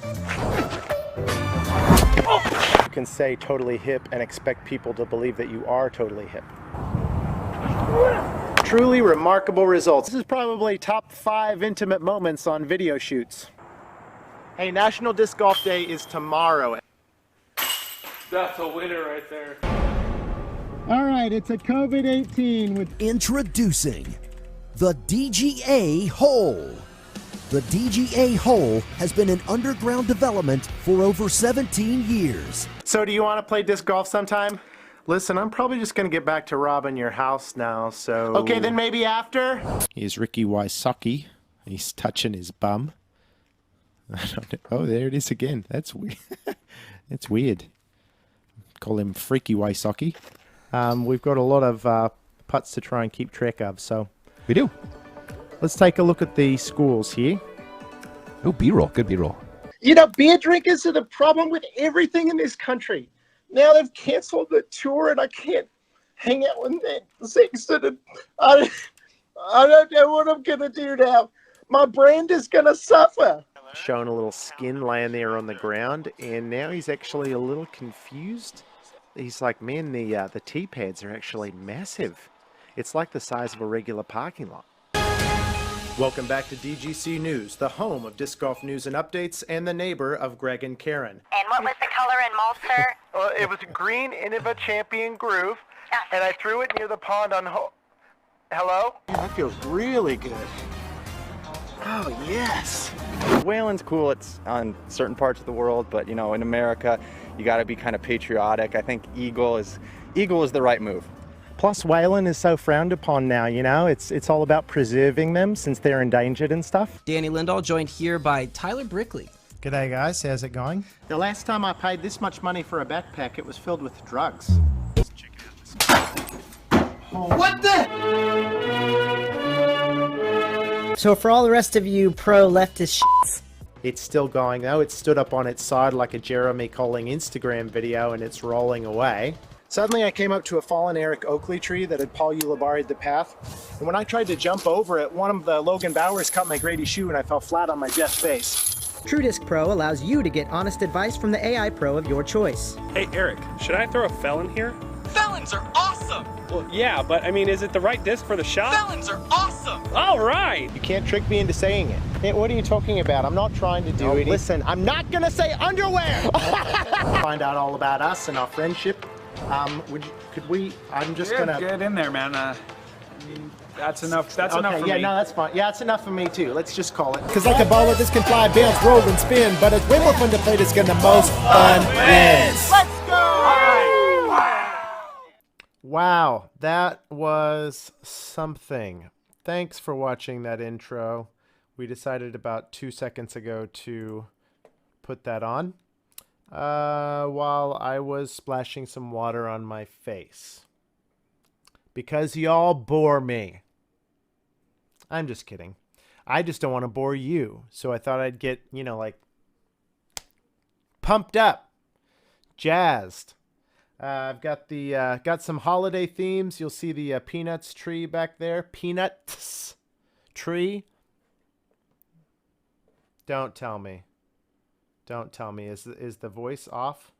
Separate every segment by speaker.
Speaker 1: You can say totally hip and expect people to believe that you are totally hip. Truly remarkable results. This is probably top 5 intimate moments on video shoots. Hey, National Disc Golf Day is tomorrow.
Speaker 2: That's a winner right there.
Speaker 1: All right, it's a COVID-18 with...
Speaker 3: Introducing the DGA Hole. The DGA Hole has been in underground development for over 17 years.
Speaker 1: So do you want to play disc golf sometime? Listen, I'm probably just going to get back to robbing your house now, so... Okay, then maybe after? Here's Ricky Wysocki. He's touching his bum. I don't know. Oh, there it is again. That's weird. That's weird. Call him Freaky Wysocki. We've got a lot of putts to try and keep track of, so we do. Let's take a look at the schools here.
Speaker 4: Oh, B-roll. Good B-roll.
Speaker 1: You know, beer drinkers are the problem with everything in this country. Now they've canceled the tour and I can't hang out with that Sexton. I don't know what I'm going to do now. My brand is going to suffer. Showing a little skin laying there on the ground, and now he's actually a little confused. He's like, man, the tee pads are actually massive. It's like the size of a regular parking lot. Welcome back to DGC News, the home of disc golf news and updates, and the neighbor of Greg and Karen.
Speaker 5: And what was the color and mold, sir?
Speaker 1: It was a green Innova Champion groove, and I threw it near the pond on Hello? That feels really good. Oh, yes.
Speaker 6: Whaling cool. It's on certain parts of the world, but you know, in America, you got to be kind of patriotic. I think Eagle is the right move.
Speaker 1: Plus, whaling is so frowned upon now, you know? It's all about preserving them since they're endangered and stuff.
Speaker 7: Danny Lindahl, joined here by Tyler Brickley.
Speaker 1: G'day, guys. How's it going? The last time I paid this much money for a backpack, it was filled with drugs.
Speaker 7: What the?
Speaker 8: So for all the rest of you pro-leftist shits.
Speaker 1: It's still going, though. It stood up on its side like a Jeremy Colling Instagram video, and it's rolling away. Suddenly I came up to a fallen Eric Oakley tree that had Paul Ulibarried the path, and when I tried to jump over it, one of the Logan Bowers cut my Grady shoe and I fell flat on my Jeff face.
Speaker 8: TrueDisc Pro allows you to get honest advice from the AI Pro of your choice.
Speaker 2: Hey, Eric, should I throw a Felon here?
Speaker 9: Felons are awesome!
Speaker 2: Well, yeah, but I mean, is it the right disc for the shot?
Speaker 9: Felons are awesome!
Speaker 2: All right!
Speaker 1: You can't trick me into saying it. Hey, what are you talking about? I'm not trying to do it. Listen, I'm not gonna say underwear! Find out all about us and our friendship. Could we, I'm just gonna...
Speaker 10: Get in there, man. I mean, that's enough. That's enough for me.
Speaker 1: Yeah, no, that's fine. Yeah, it's enough for me too. Let's just call it.
Speaker 3: Cause like a baller, this can fly, bounce, roll, and spin. But it's way more fun to play this game. The most fun wins.
Speaker 1: Let's go! Wow, that was something. Thanks for watching that intro. We decided about 2 seconds ago to put that on while I was splashing some water on my face. Because y'all bore me. I'm just kidding. I just don't want to bore you. So I thought I'd get, you know, like pumped up, jazzed. I've got the got some holiday themes. You'll see the peanuts tree back there. Peanuts tree. Don't tell me. Don't tell me. Is the voice off?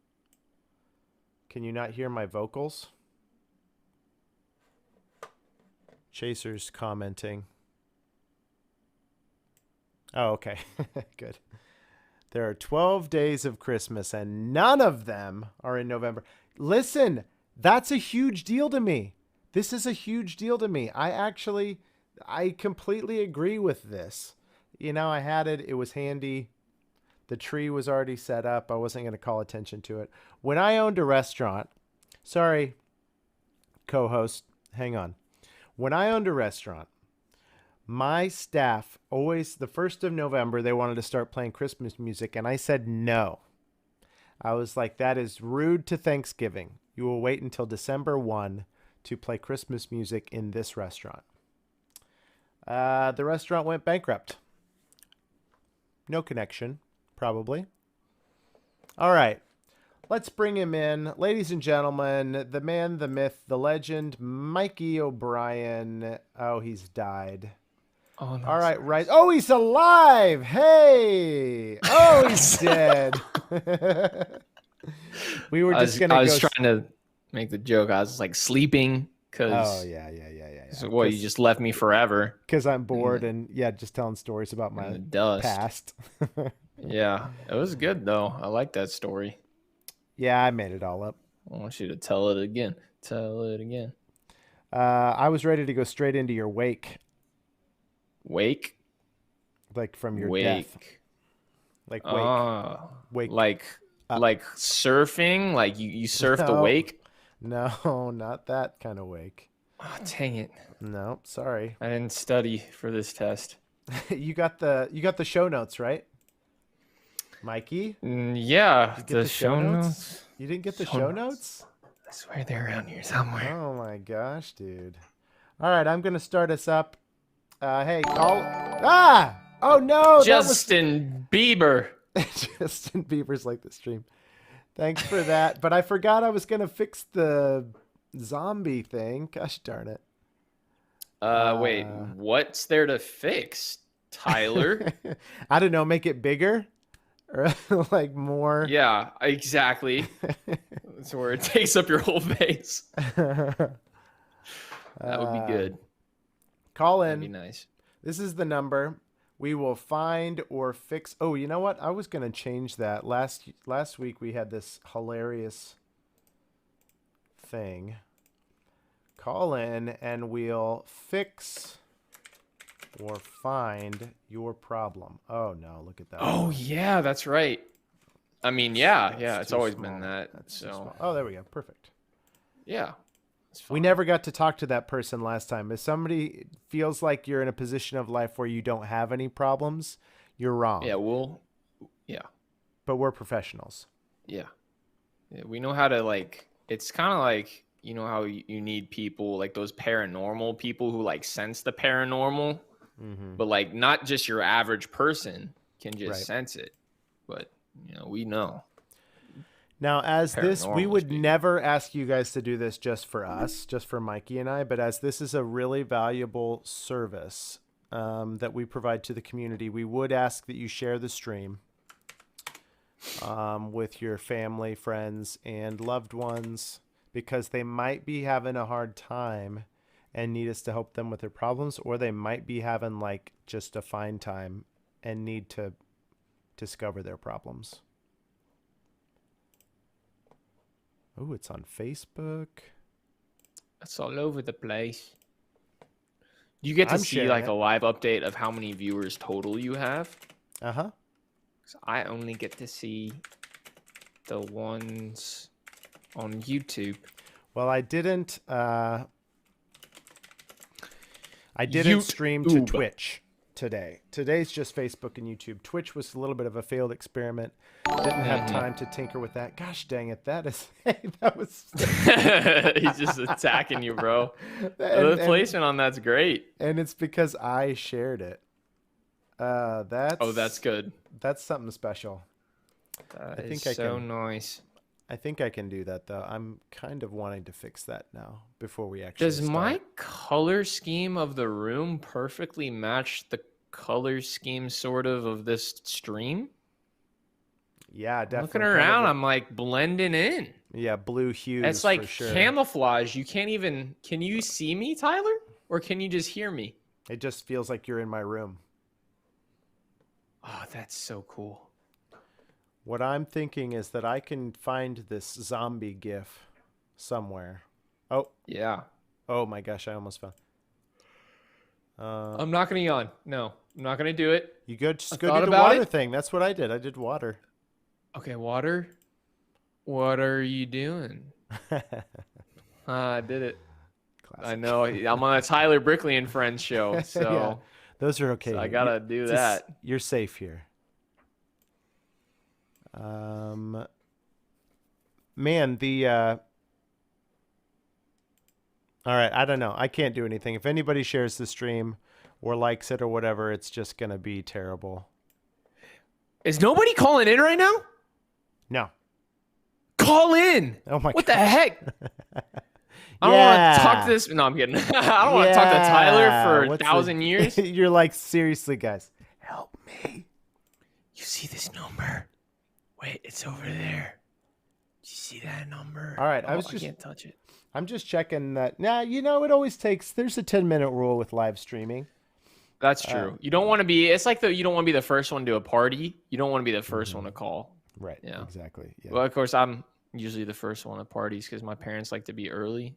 Speaker 1: Can you not hear my vocals? Chaser's commenting. Oh, okay. Good. There are 12 days of Christmas and none of them are in November. Listen, that's a huge deal to me. This is a huge deal to me. I completely agree with this. You know, I had it. It was handy. The tree was already set up. I wasn't going to call attention to it. When I owned a restaurant, sorry, co-host, hang on. When I owned a restaurant, my staff always, the 1st of November, they wanted to start playing Christmas music, and I said no. I was like, that is rude to Thanksgiving. You will wait until December 1 to play Christmas music in this restaurant. The restaurant went bankrupt. No connection, probably. All right. Let's bring him in. Ladies and gentlemen, the man, the myth, the legend, Mikey O'Brien. Oh, he's died.
Speaker 11: Oh, no.
Speaker 1: All right, right. Oh, he's alive. Hey. Oh, he's dead. We were just gonna.
Speaker 11: I was trying to make the joke. I was like sleeping because.
Speaker 1: Oh yeah.
Speaker 11: So what? You just left me forever.
Speaker 1: Because I'm bored and just telling stories about my past.
Speaker 11: Yeah, it was good though. I like that story.
Speaker 1: Yeah, I made it all up.
Speaker 11: I want you to tell it again. Tell it again.
Speaker 1: I was ready to go straight into your wake.
Speaker 11: Wake?
Speaker 1: Like from your
Speaker 11: wake.
Speaker 1: death. Like wake.
Speaker 11: Wake. Like surfing? Like you surfed a wake?
Speaker 1: No, not that kind of wake.
Speaker 11: Oh, dang it.
Speaker 1: No, sorry.
Speaker 11: I didn't study for this test.
Speaker 1: You got the show notes, right? Mikey?
Speaker 11: Yeah, the show notes.
Speaker 1: You didn't get the show notes?
Speaker 11: I swear they're around here somewhere.
Speaker 1: Oh my gosh, dude. All right, I'm going to start us up. Hey, call. Ah! Oh no!
Speaker 11: Justin Bieber.
Speaker 1: Justin Bieber's like the stream. Thanks for that. But I forgot I was going to fix the zombie thing. Gosh darn it.
Speaker 11: Wait, what's there to fix, Tyler?
Speaker 1: I don't know. Make it bigger? Or like more?
Speaker 11: Yeah, exactly. That's where it takes up your whole face. That would be good.
Speaker 1: Call in.
Speaker 11: That'd be nice.
Speaker 1: This is the number. We will find or fix. Oh, you know what? I was going to change that. Last week we had this hilarious thing. Call in and we'll fix or find your problem. Oh no, look at that.
Speaker 11: Oh yeah, that's right. I mean, yeah, it's always been that. So.
Speaker 1: Oh, there we go. Perfect.
Speaker 11: Yeah.
Speaker 1: We never got to talk to that person last time. If somebody feels like you're in a position of life where you don't have any problems, you're wrong.
Speaker 11: Yeah,
Speaker 1: But we're professionals.
Speaker 11: Yeah, we know how to it's kind of like, you know how you need people like those paranormal people who like sense the paranormal, but like not just your average person can just sense it. But, we know.
Speaker 1: Now, as this, we would never ask you guys to do this just for us, just for Mikey and I, but as this is a really valuable service that we provide to the community, we would ask that you share the stream with your family, friends, and loved ones, because they might be having a hard time and need us to help them with their problems, or they might be having like just a fine time and need to discover their problems. Oh, it's on Facebook.
Speaker 11: It's all over the place. Do you get to see like a live update of how many viewers total you have?
Speaker 1: Uh-huh.
Speaker 11: 'Cause I only get to see the ones on YouTube.
Speaker 1: Well, I didn't stream to Twitch today. Today's just Facebook and YouTube. Twitch was a little bit of a failed experiment. Didn't have time to tinker with that. Gosh dang it. That was
Speaker 11: He's just attacking you, bro. The placement on that's great.
Speaker 1: And it's because I shared it.
Speaker 11: That's good.
Speaker 1: That's something special.
Speaker 11: I think so nice.
Speaker 1: I think I can do that though. I'm kind of wanting to fix that now before we actually
Speaker 11: Does
Speaker 1: start.
Speaker 11: my color scheme of the room perfectly match the color scheme sort of this stream?
Speaker 1: Yeah, definitely.
Speaker 11: Looking around, I'm like blending in.
Speaker 1: Yeah, blue hues.
Speaker 11: It's like
Speaker 1: for sure.
Speaker 11: camouflage. You can't even. Can you see me, Tyler? Or can you just hear me?
Speaker 1: It just feels like you're in my room.
Speaker 11: Oh, that's so cool.
Speaker 1: What I'm thinking is that I can find this zombie gif somewhere. Oh.
Speaker 11: Yeah.
Speaker 1: Oh my gosh, I almost fell.
Speaker 11: I'm not going to yawn. No, I'm not going to do it.
Speaker 1: You go do the water thing. That's what I did. I did water.
Speaker 11: Okay, water. What are you doing? I did it. Classic. I know. I'm on a Tyler Brickley and Friends show, so
Speaker 1: yeah, those are okay.
Speaker 11: So I gotta do that.
Speaker 1: You're safe here. Man, all right, I don't know. I can't do anything. If anybody shares the stream or likes it or whatever, it's just gonna be terrible.
Speaker 11: Is nobody calling in right now?
Speaker 1: No.
Speaker 11: Call in.
Speaker 1: Oh my!
Speaker 11: What the heck? I don't want to talk to this. No, I'm kidding. I don't want to talk to Tyler for
Speaker 1: What's
Speaker 11: 1,000 years.
Speaker 1: You're like, seriously, guys, help me.
Speaker 11: You see this number? Wait, it's over there. Do you see that number?
Speaker 1: All right, I
Speaker 11: can't touch it.
Speaker 1: I'm just checking that. Nah, it always takes. There's a 10-minute rule with live streaming.
Speaker 11: That's true. You don't want to be. It's like you don't want to be the first one to a party. You don't want to be the first one to call.
Speaker 1: Right.
Speaker 11: Yeah.
Speaker 1: Exactly. Yeah.
Speaker 11: Well, of course, I'm usually the first one at parties because my parents like to be early,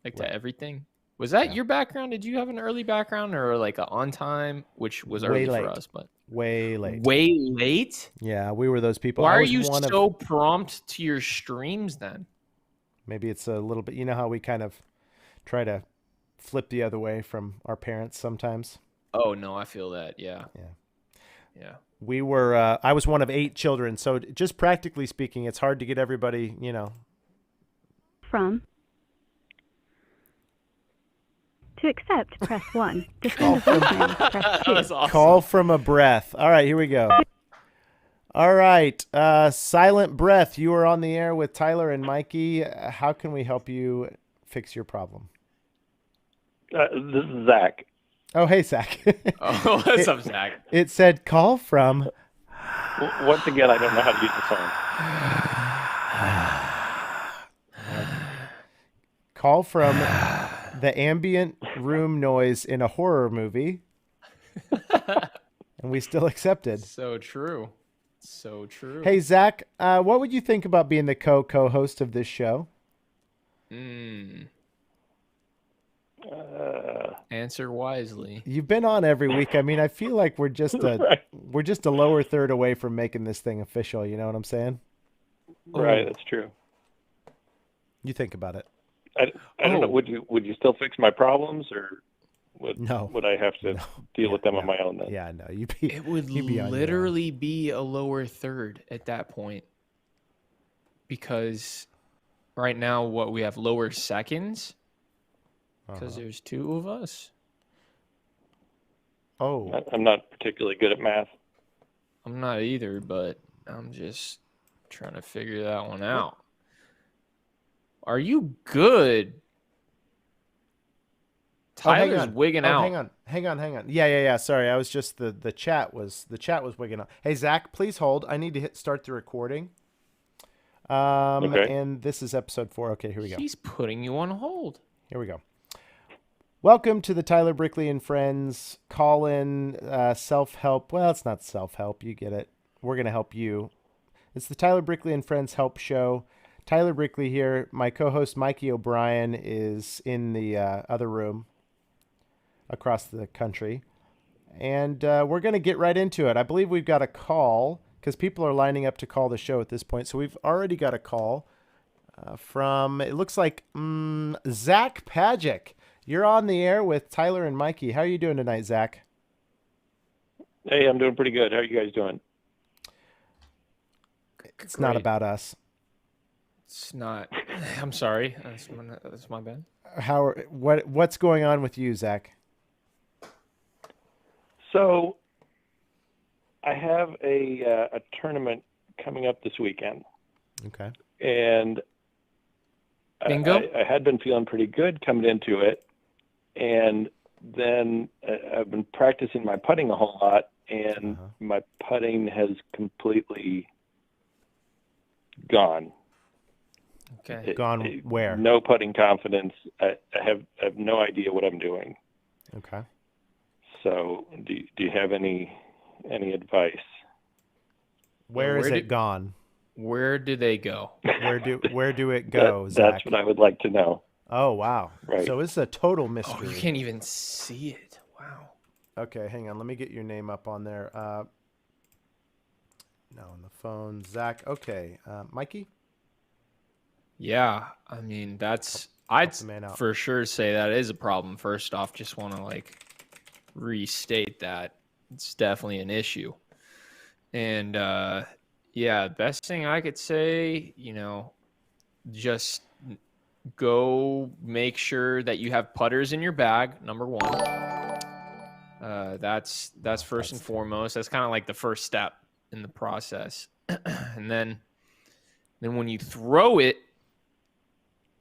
Speaker 11: to everything. Was that your background? Did you have an early background or like an on time, which was early for us, but
Speaker 1: way late.
Speaker 11: Way late?
Speaker 1: Yeah, we were those people.
Speaker 11: Why are you so prompt to your streams then?
Speaker 1: Maybe it's a little bit. You know how we kind of try to flip the other way from our parents sometimes.
Speaker 11: Oh no, I feel that. Yeah.
Speaker 1: We were. I was one of 8 children, so just practically speaking, it's hard to get everybody.
Speaker 12: From. To accept, press 1. To send a voicemail, press 2.
Speaker 11: That's awesome.
Speaker 1: Call from a breath. All right, here we go. All right, Silent Breath, you are on the air with Tyler and Mikey. How can we help you fix your problem?
Speaker 13: This is Zach.
Speaker 1: Oh, hey, Zach.
Speaker 11: Oh, what's up, Zach?
Speaker 1: It said call from.
Speaker 13: Once again, I don't know how to use the phone.
Speaker 1: Call from the ambient room noise in a horror movie. And we still accepted.
Speaker 11: So true. So true.
Speaker 1: Hey, Zach, what would you think about being the co-host of this show?
Speaker 11: Answer wisely.
Speaker 1: You've been on every week. I mean, I feel like we're just a lower third away from making this thing official. You know what I'm saying?
Speaker 13: Right, that's true.
Speaker 1: You think about it.
Speaker 13: I don't know. Would you still fix my problems, or would I have to deal with them on my own then?
Speaker 1: Yeah, no.
Speaker 11: It would literally be a lower third at that point, because right now we have lower seconds. Because there's 2 of us.
Speaker 1: Oh.
Speaker 13: I'm not particularly good at math.
Speaker 11: I'm not either, but I'm just trying to figure that one out. Are you good? Tyler's wigging out.
Speaker 1: Hang on. Yeah. Sorry, I was just the chat was wigging out. Hey, Zach, please hold. I need to start the recording.
Speaker 13: Okay.
Speaker 1: And this is episode 4. Okay, here we go.
Speaker 11: He's putting you on hold.
Speaker 1: Here we go. Welcome to the Tyler Brickley and Friends call-in self-help. Well, it's not self-help. You get it. We're going to help you. It's the Tyler Brickley and Friends help show. Tyler Brickley here. My co-host Mikey O'Brien is in the other room across the country. And we're going to get right into it. I believe we've got a call because people are lining up to call the show at this point. So we've already got a call from, it looks like, Zach Pagic. You're on the air with Tyler and Mikey. How are you doing tonight, Zach?
Speaker 13: Hey, I'm doing pretty good. How are you guys doing?
Speaker 1: It's not about us.
Speaker 11: It's not. I'm sorry. That's my bad.
Speaker 1: What's going on with you, Zach?
Speaker 13: So, I have a tournament coming up this weekend.
Speaker 1: Okay.
Speaker 13: And
Speaker 11: Bingo?
Speaker 13: I had been feeling pretty good coming into it. And then I've been practicing my putting a whole lot, and my putting has completely gone.
Speaker 11: Okay.
Speaker 1: Gone where?
Speaker 13: No putting confidence. I have no idea what I'm doing.
Speaker 1: Okay.
Speaker 13: So do you have any advice?
Speaker 1: Where is it gone?
Speaker 11: Where do they go?
Speaker 1: Where do it go, Zach?
Speaker 13: That's what I would like to know.
Speaker 1: Oh, wow.
Speaker 13: Right.
Speaker 1: So it's a total mystery.
Speaker 11: Oh, you can't even see it. Wow.
Speaker 1: Okay, hang on. Let me get your name up on there. No, on the phone. Zach. Okay. Mikey?
Speaker 11: Yeah. I mean, I'd for sure say that is a problem. First off, just want to restate that it's definitely an issue. And yeah, best thing I could say, just go make sure that you have putters in your bag, number 1. That's first and foremost. That's kind of like the first step in the process. And then when you throw it,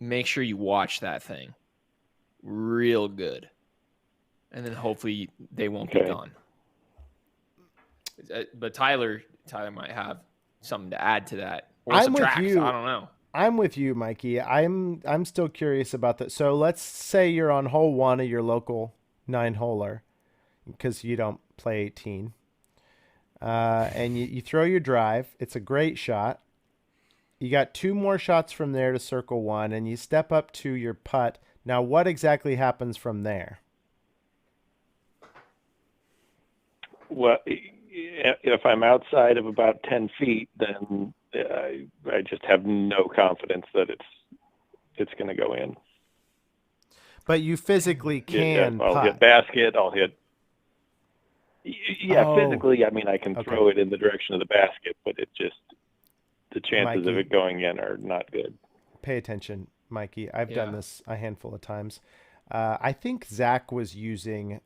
Speaker 11: make sure you watch that thing real good. And then hopefully they won't be gone. But Tyler might have something to add to that. Or
Speaker 1: I'm
Speaker 11: subtract.
Speaker 1: with you.
Speaker 11: I don't know.
Speaker 1: I'm with you, Mikey. I'm still curious about that. So let's say you're on hole 1 of your local 9-holer because you don't play 18. And you throw your drive. It's a great shot. You got 2 more shots from there to circle 1, and you step up to your putt. Now, what exactly happens from there?
Speaker 13: Well, if I'm outside of about 10 feet, then I just have no confidence that it's going to go in.
Speaker 1: But you physically can
Speaker 13: I'll
Speaker 1: putt.
Speaker 13: hit basket. I'll hit. Yeah, physically, I mean, I can throw it in the direction of the basket, but it just, the chances of it going in are not good.
Speaker 1: Pay attention, Mikey. I've done this a handful of times. I think Zach was using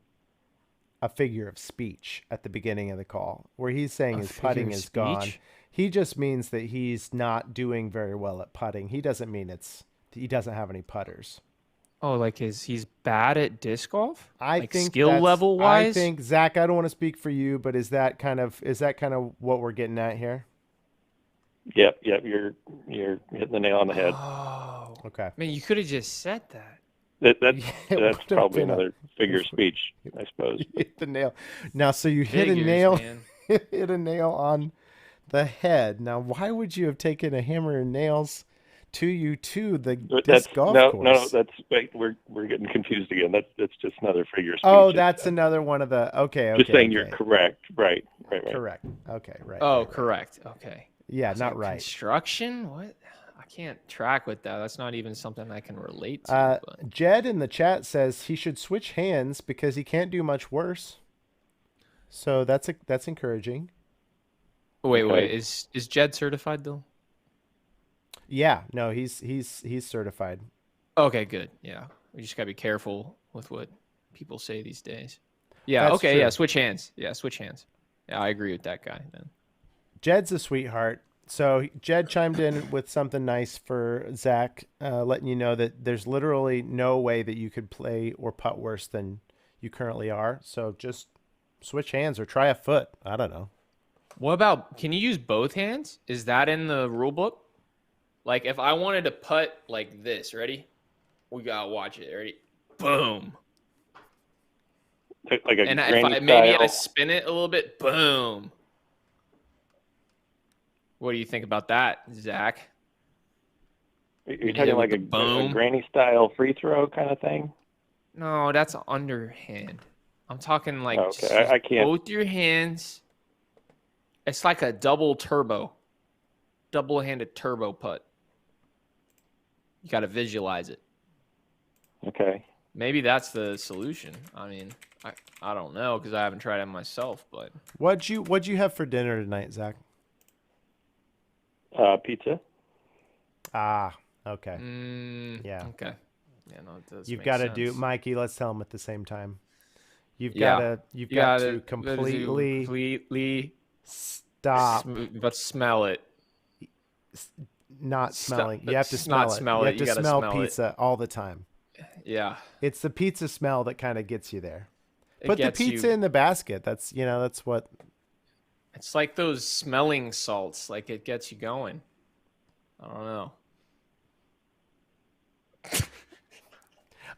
Speaker 1: a figure of speech at the beginning of the call where he's saying his putting is gone. He just means that he's not doing very well at putting. He doesn't mean he doesn't have any putters.
Speaker 11: Oh, like he's bad at disc golf?
Speaker 1: I
Speaker 11: like
Speaker 1: think
Speaker 11: skill level wise?
Speaker 1: I think, Zach, I don't want to speak for you, but is that kind of what we're getting at here?
Speaker 13: Yep, you're hitting the nail on the head.
Speaker 11: Oh,
Speaker 1: okay.
Speaker 11: Man, you could have just said that.
Speaker 13: That's probably another figure of speech, I suppose.
Speaker 1: You hit the nail. Now, so you hit a nail, hit a nail on the head. Now, why would you have taken a hammer and nails to the disc golf course?
Speaker 13: No, we're getting confused again. That's just another figure of speech.
Speaker 1: Oh, that's another one of the. Okay.
Speaker 13: Just saying you're correct. Right.
Speaker 1: Correct. Okay. Right.
Speaker 11: Oh,
Speaker 1: right.
Speaker 11: Correct. Okay.
Speaker 1: Yeah, not right.
Speaker 11: Construction? What? I can't track with that. That's not even something I can relate to.
Speaker 1: Jed in the chat says he should switch hands because he can't do much worse. So that's encouraging.
Speaker 11: Wait. Is Jed certified though?
Speaker 1: Yeah. No, he's certified.
Speaker 11: Okay, good. Yeah, we just gotta be careful with what people say these days. Yeah.
Speaker 1: That's
Speaker 11: okay.
Speaker 1: true.
Speaker 11: Yeah. Switch hands. Yeah. I agree with that guy then.
Speaker 1: Jed's a sweetheart. So Jed chimed in with something nice for Zach, letting you know that there's literally no way that you could play or putt worse than you currently are. So just switch hands or try a foot. I don't know.
Speaker 11: What about, can you use both hands? Is that in the rule book? Like if I wanted to putt like this, ready? We gotta watch it. Ready? Boom.
Speaker 13: Like a
Speaker 11: and
Speaker 13: granny
Speaker 11: if maybe I
Speaker 13: style.
Speaker 11: spin it a little bit, boom. What do you think about that, Zach?
Speaker 13: You're talking like a granny style free throw kind of thing?
Speaker 11: No, that's underhand. I'm talking like just
Speaker 13: I can't.
Speaker 11: both your hands. It's like a double-handed turbo putt. You got to visualize it.
Speaker 13: Okay.
Speaker 11: Maybe that's the solution. I mean, I don't know because I haven't tried it myself, but
Speaker 1: What'd you have for dinner tonight, Zach?
Speaker 13: Pizza.
Speaker 1: Ah, okay. Yeah.
Speaker 11: Okay. Yeah, no, it does.
Speaker 1: You've
Speaker 11: make
Speaker 1: got to
Speaker 11: sense.
Speaker 1: do, Mikey. Let's tell him at the same time. You've got to completely stop.
Speaker 11: But smell it.
Speaker 1: Not smelling. You have to smell it.
Speaker 11: Smell
Speaker 1: you
Speaker 11: it.
Speaker 1: have to
Speaker 11: You gotta
Speaker 1: smell pizza all the time.
Speaker 11: Yeah.
Speaker 1: It's the pizza smell that kind of gets you there.
Speaker 11: It
Speaker 1: Put the
Speaker 11: gets
Speaker 1: pizza
Speaker 11: you-
Speaker 1: in the basket. That's that's what.
Speaker 11: It's like those smelling salts. Like it gets you going. I don't know.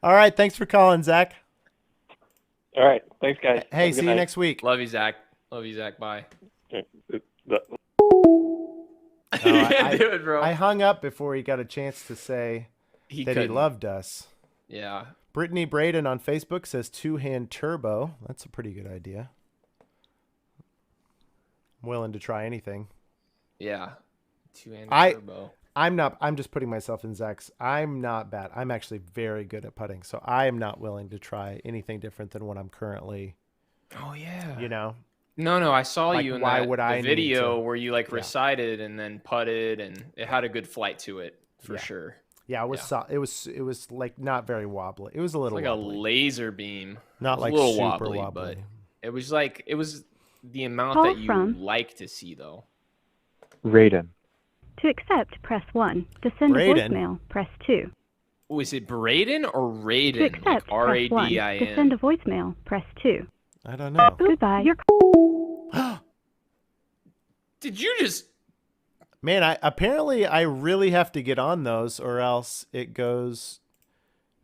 Speaker 1: All right. Thanks for calling, Zach.
Speaker 13: All right. Thanks, guys.
Speaker 1: Hey, see you next week.
Speaker 11: Love you, Zach. Bye.
Speaker 1: I,
Speaker 11: do it, bro.
Speaker 1: I hung up before he got a chance to say that he
Speaker 11: couldn't.
Speaker 1: loved us.
Speaker 11: Yeah.
Speaker 1: Brittany Braden on Facebook says 2-hand turbo. That's a pretty good idea. I'm willing to try anything.
Speaker 11: Yeah. 2-handed turbo.
Speaker 1: I'm just putting myself in Zach's. I'm not bad. I'm actually very good at putting. So I am not willing to try anything different than what I'm currently.
Speaker 11: Oh yeah.
Speaker 1: No,
Speaker 11: I saw
Speaker 1: like,
Speaker 11: you in
Speaker 1: why
Speaker 11: that
Speaker 1: would I
Speaker 11: the
Speaker 1: need
Speaker 11: video
Speaker 1: to-
Speaker 11: where you recited and then putted, and it had a good flight to it for sure.
Speaker 1: Yeah, it was. It was like not very wobbly. It was a little
Speaker 11: It's like
Speaker 1: wobbly.
Speaker 11: a laser beam.
Speaker 1: Not
Speaker 11: It was
Speaker 1: like
Speaker 11: a little
Speaker 1: super
Speaker 11: wobbly,
Speaker 1: wobbly.
Speaker 11: but it was the amount
Speaker 12: Call
Speaker 11: that you
Speaker 12: from-
Speaker 11: like to see though.
Speaker 14: Raiden.
Speaker 12: To accept, press 1. To send
Speaker 1: Brayden.
Speaker 12: a voicemail, press 2.
Speaker 11: Was it Braden or
Speaker 12: To
Speaker 11: Raiden?
Speaker 12: accept,
Speaker 11: Like
Speaker 12: press 1. To send a
Speaker 11: R-A-D-I-N.
Speaker 12: voicemail, press 2.
Speaker 1: I don't know.
Speaker 12: Goodbye. Your
Speaker 11: Did you just...
Speaker 1: Man, apparently I really have to get on those, or else it goes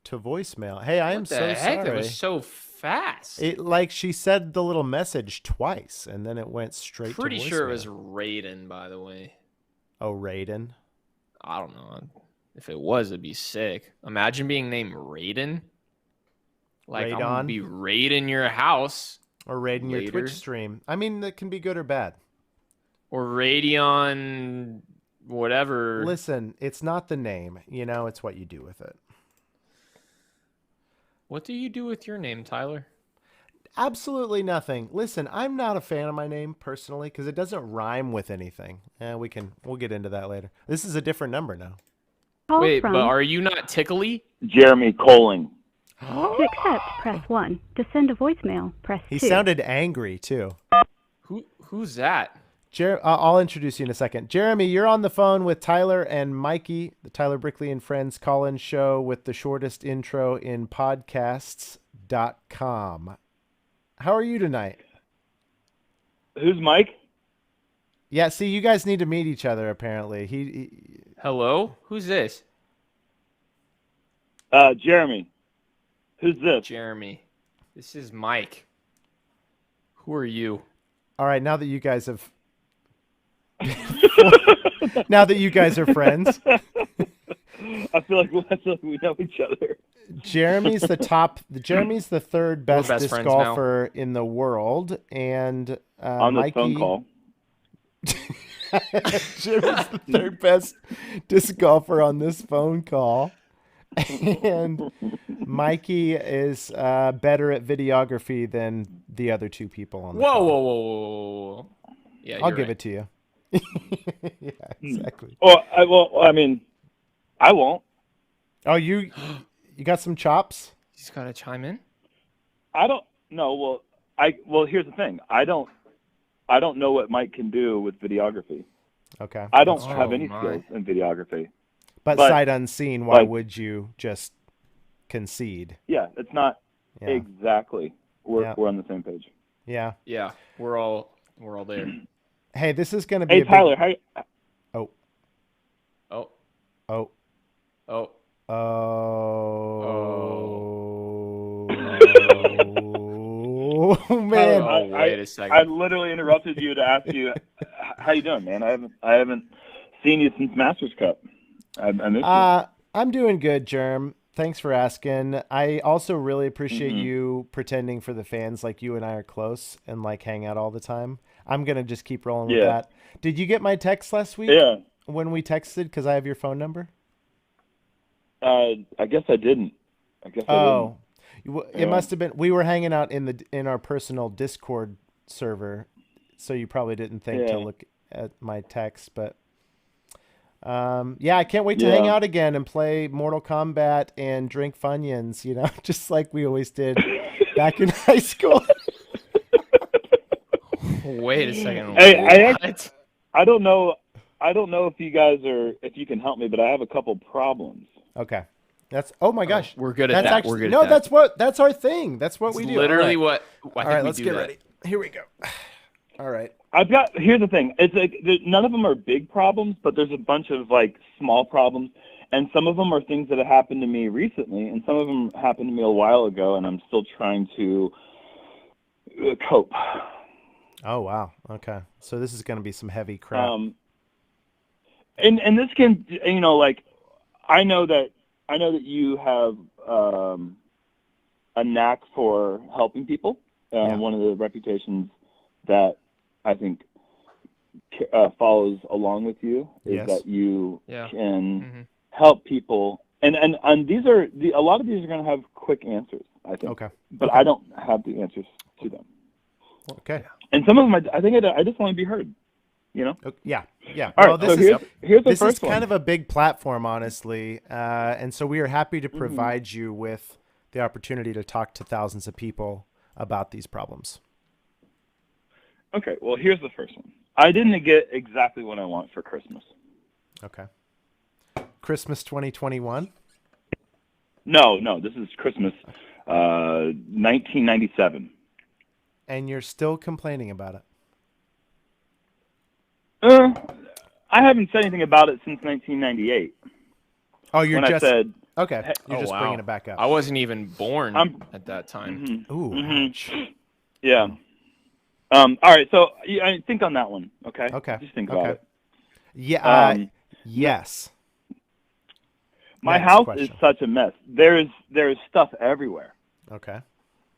Speaker 1: to voicemail. Hey, I am
Speaker 11: What the
Speaker 1: so
Speaker 11: heck?
Speaker 1: sorry.
Speaker 11: That was so fast.
Speaker 1: It like she said the little message twice, and then it went straight to voicemail.
Speaker 11: Pretty sure it was Raiden, by the way.
Speaker 1: Oh, Raiden.
Speaker 11: I don't know. If it was, it'd be sick. Imagine being named Raiden. Like, I'm gonna be raiding your house.
Speaker 1: Or raiding your Twitch stream. I mean, that can be good or bad.
Speaker 11: Or Radeon, whatever.
Speaker 1: Listen, it's not the name. You know, it's what you do with it.
Speaker 11: What do you do with your name, Tyler?
Speaker 1: Absolutely nothing. Listen, I'm not a fan of my name personally because it doesn't rhyme with anything. We'll get into that later. This is a different number now.
Speaker 11: Wait, but are you not Tickly?
Speaker 13: Jeremy Colling.
Speaker 12: To accept, press 1. To send a voicemail, press 2.
Speaker 1: He sounded angry too.
Speaker 11: Who's that?
Speaker 1: I'll introduce you in a second. Jeremy, you're on the phone with Tyler and Mikey, the Tyler Brickley and Friends call-in show with the shortest intro in podcasts.com. How are you tonight?
Speaker 13: Who's Mike?
Speaker 1: Yeah, see, you guys need to meet each other, apparently.
Speaker 11: Hello? Who's this?
Speaker 13: Jeremy. Who's this?
Speaker 11: Jeremy. This is Mike. Who are you?
Speaker 1: All right, now that you guys have... now that you guys are friends.
Speaker 13: I feel like we know each other.
Speaker 1: Jeremy's the third best disc
Speaker 11: friends
Speaker 1: golfer in the world, and
Speaker 13: on the
Speaker 1: Mikey,
Speaker 13: phone call.
Speaker 1: Jeremy's the third best disc golfer on this phone call, and Mikey is better at videography than the other two people on the call.
Speaker 11: Whoa. Yeah,
Speaker 1: I'll give it to you. Yeah, exactly.
Speaker 13: Well, I mean, I won't.
Speaker 1: Oh, you got some chops?
Speaker 11: He's got to chime in.
Speaker 13: I don't know. Well, here's the thing. I don't know what Mike can do with videography.
Speaker 1: Okay.
Speaker 13: I don't have any skills in videography.
Speaker 1: But sight unseen, why would you just concede?
Speaker 13: Yeah, it's not exactly. We're on the same page.
Speaker 1: Yeah.
Speaker 11: Yeah, we're all there.
Speaker 1: Hey, this is going to be
Speaker 13: Hey, Tyler,
Speaker 1: Oh. Man.
Speaker 11: Oh, wait a second.
Speaker 13: I literally interrupted you to ask you, how you doing, man? I haven't seen you since Masters Cup. I missed you.
Speaker 1: I'm doing good, Germ. Thanks for asking. I also really appreciate you pretending for the fans like you and I are close and like hang out all the time. I'm going to just keep rolling with that. Did you get my text last week?
Speaker 13: Yeah.
Speaker 1: When we texted because I have your phone number?
Speaker 13: I guess I didn't. I didn't.
Speaker 1: It must have been. We were hanging out in our personal Discord server, so you probably didn't think to look at my text. But I can't wait to hang out again and play Mortal Kombat and drink Funyuns. You know, just like we always did back in high school.
Speaker 11: Wait a second.
Speaker 13: Hey, I don't know if you can help me, but I have a couple problems.
Speaker 1: Okay. Oh my gosh.
Speaker 11: We're good at that.
Speaker 1: Actually,
Speaker 11: we're good at that.
Speaker 1: That's our thing. That's what we do.
Speaker 11: Literally
Speaker 1: All right, let's get
Speaker 11: that.
Speaker 1: ready. Here we go. All right.
Speaker 13: Here's the thing. It's like none of them are big problems, but there's a bunch of like small problems, and some of them are things that have happened to me recently, and some of them happened to me a while ago, and I'm still trying to cope.
Speaker 1: Oh wow. Okay. So this is going to be some heavy crap.
Speaker 13: And this can, like, I know that you have a knack for helping people. One of the reputations that I think follows along with you is that you can help people. And these are a lot of these are going to have quick answers, I think.
Speaker 1: Okay.
Speaker 13: But I don't have the answers to them.
Speaker 1: Okay.
Speaker 13: And some of them, I think I just want to be heard. You know?
Speaker 1: Yeah.
Speaker 13: All right, here's the
Speaker 1: this
Speaker 13: first
Speaker 1: is
Speaker 13: one.
Speaker 1: kind of a big platform, honestly, and so we are happy to provide you with the opportunity to talk to thousands of people about these problems.
Speaker 13: Okay, well, here's the first one. I didn't get exactly what I want for Christmas.
Speaker 1: Okay. Christmas 2021?
Speaker 13: No, this is Christmas, 1997.
Speaker 1: And you're still complaining about it.
Speaker 13: I haven't said anything about it since 1998.
Speaker 1: Oh, you're
Speaker 13: when
Speaker 1: just
Speaker 13: I said,
Speaker 1: okay. You're just bringing it back up.
Speaker 11: I wasn't even born at that time.
Speaker 1: Ooh.
Speaker 13: Yeah. All right. So I think on that one. Okay.
Speaker 1: Okay.
Speaker 13: Just think about it.
Speaker 1: Yeah. Yes.
Speaker 13: My house is such a mess. There's stuff everywhere.
Speaker 1: Okay.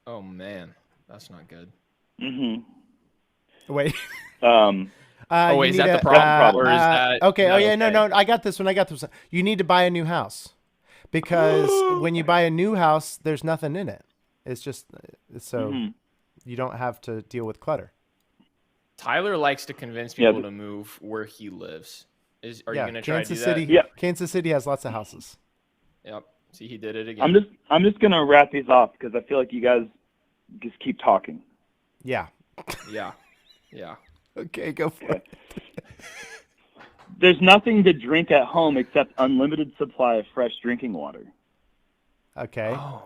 Speaker 11: Oh man, that's not good.
Speaker 1: Wait.
Speaker 11: Wait, is that the problem? Or is that
Speaker 1: okay?
Speaker 11: no,
Speaker 1: Oh yeah,
Speaker 11: okay.
Speaker 1: no. I got this one. You need to buy a new house because when you buy a new house, there's nothing in it. It's just so you don't have to deal with clutter.
Speaker 11: Tyler likes to convince people to move where he lives. Are you gonna try to do
Speaker 1: City,
Speaker 11: that?
Speaker 13: Yeah.
Speaker 1: Kansas City has lots of houses.
Speaker 11: Yep. See, he did it again.
Speaker 13: I'm just gonna wrap these off because I feel like you guys just keep talking.
Speaker 1: Yeah.
Speaker 11: Yeah.
Speaker 1: Okay, go for it.
Speaker 13: There's nothing to drink at home except unlimited supply of fresh drinking water.
Speaker 1: Okay.
Speaker 11: Oh,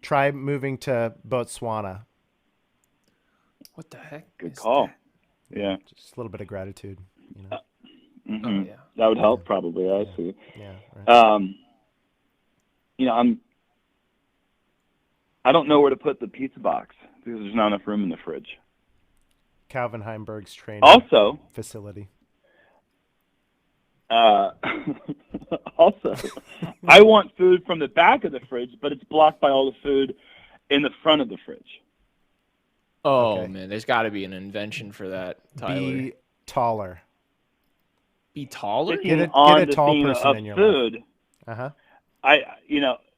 Speaker 1: Try moving to Botswana.
Speaker 11: What the heck?
Speaker 13: Good call. Yeah.
Speaker 1: Just a little bit of gratitude, you know.
Speaker 11: Oh yeah.
Speaker 13: That would help probably. I see.
Speaker 1: Yeah. Right.
Speaker 13: You know, I don't know where to put the pizza box because there's not enough room in the fridge.
Speaker 1: Calvin Heimberg's training facility.
Speaker 13: Also, I want food from the back of the fridge, but it's blocked by all the food in the front of the fridge.
Speaker 11: Oh man, there's got to be an invention for that, Tyler.
Speaker 1: Be taller.
Speaker 11: Be taller?
Speaker 1: Get a tall person in your
Speaker 13: food.
Speaker 1: life.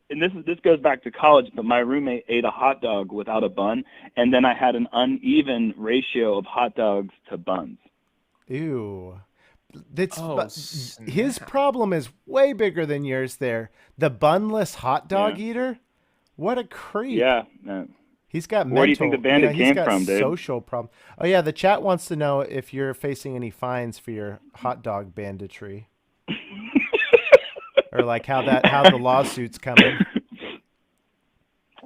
Speaker 13: And this goes back to college, but my roommate ate a hot dog without a bun, and then I had an uneven ratio of hot dogs to buns.
Speaker 1: Ew. His problem is way bigger than yours there. The bunless hot dog eater? What a creep.
Speaker 13: Yeah.
Speaker 1: He's got
Speaker 13: Where do you think the bandit came from, dude?
Speaker 1: Social problem. Oh yeah, the chat wants to know if you're facing any fines for your hot dog banditry. Or like how the lawsuits coming.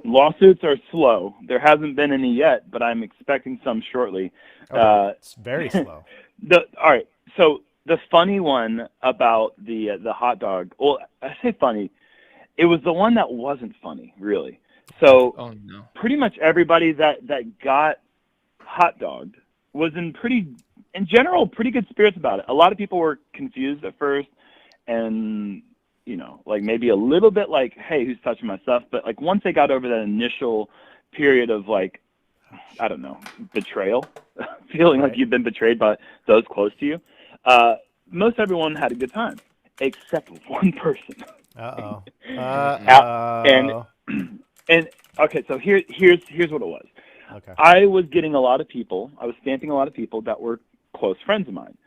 Speaker 13: Lawsuits are slow. There hasn't been any yet, but I'm expecting some shortly.
Speaker 1: It's very slow.
Speaker 13: All right. So the funny one about the hot dog. Well, I say funny. It was the one that wasn't funny, really. So pretty much everybody that got hot dogged was in general pretty good spirits about it. A lot of people were confused at first, and like maybe a little bit like, hey, who's touching my stuff? But like once they got over that initial period of like, I don't know, betrayal, feeling like you've been betrayed by those close to you, most everyone had a good time, except one person. And okay, so here's what it was.
Speaker 1: Okay.
Speaker 13: I was getting a lot of people. I was stamping a lot of people that were close friends of mine.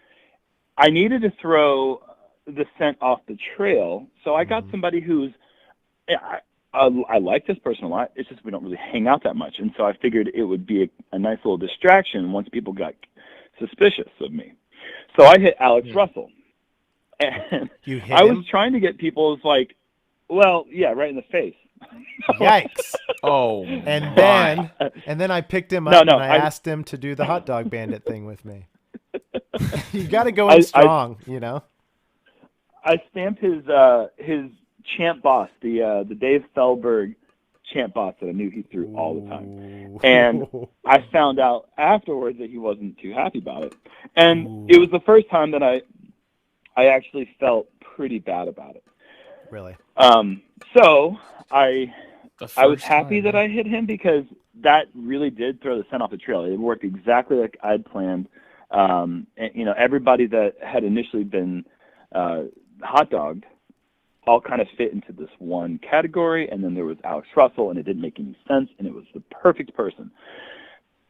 Speaker 13: I needed to throw the scent off the trail, so I got somebody who's. I like this person a lot. It's just we don't really hang out that much, and so I figured it would be a nice little distraction once people got suspicious of me. So I hit Alex Russell, and I was trying to get people's like, well, yeah, right in the face.
Speaker 1: Yikes!
Speaker 11: Oh,
Speaker 1: and then I picked him up and I asked him to do the hot dog bandit thing with me. You got to go in strong,
Speaker 13: I stamped his champ boss, the Dave Feldberg champ boss that I knew he threw all the time, and I found out afterwards that he wasn't too happy about it, and it was the first time that I actually felt pretty bad about it.
Speaker 1: Really?
Speaker 13: So I was happy that I hit him because that really did throw the scent off the trail. It worked exactly like I'd planned. And, everybody that had initially been hot dogged all kind of fit into this one category. And then there was Alex Russell, and it didn't make any sense, and it was the perfect person.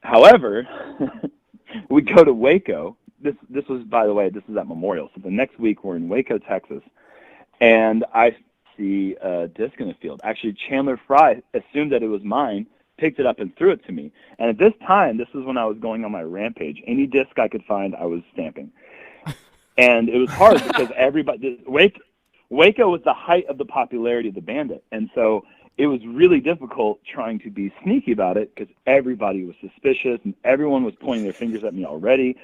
Speaker 13: However, we go to Waco. This was, by the way, this is at Memorial. So the next week we're in Waco, Texas, and I see a disc in the field. Actually, Chandler Fry assumed that it was mine, picked it up and threw it to me. And at this time, this is when I was going on my rampage. Any disc I could find, I was stamping. And it was hard because everybody, Waco was the height of the popularity of the Bandit, and so it was really difficult trying to be sneaky about it because everybody was suspicious and everyone was pointing their fingers at me already.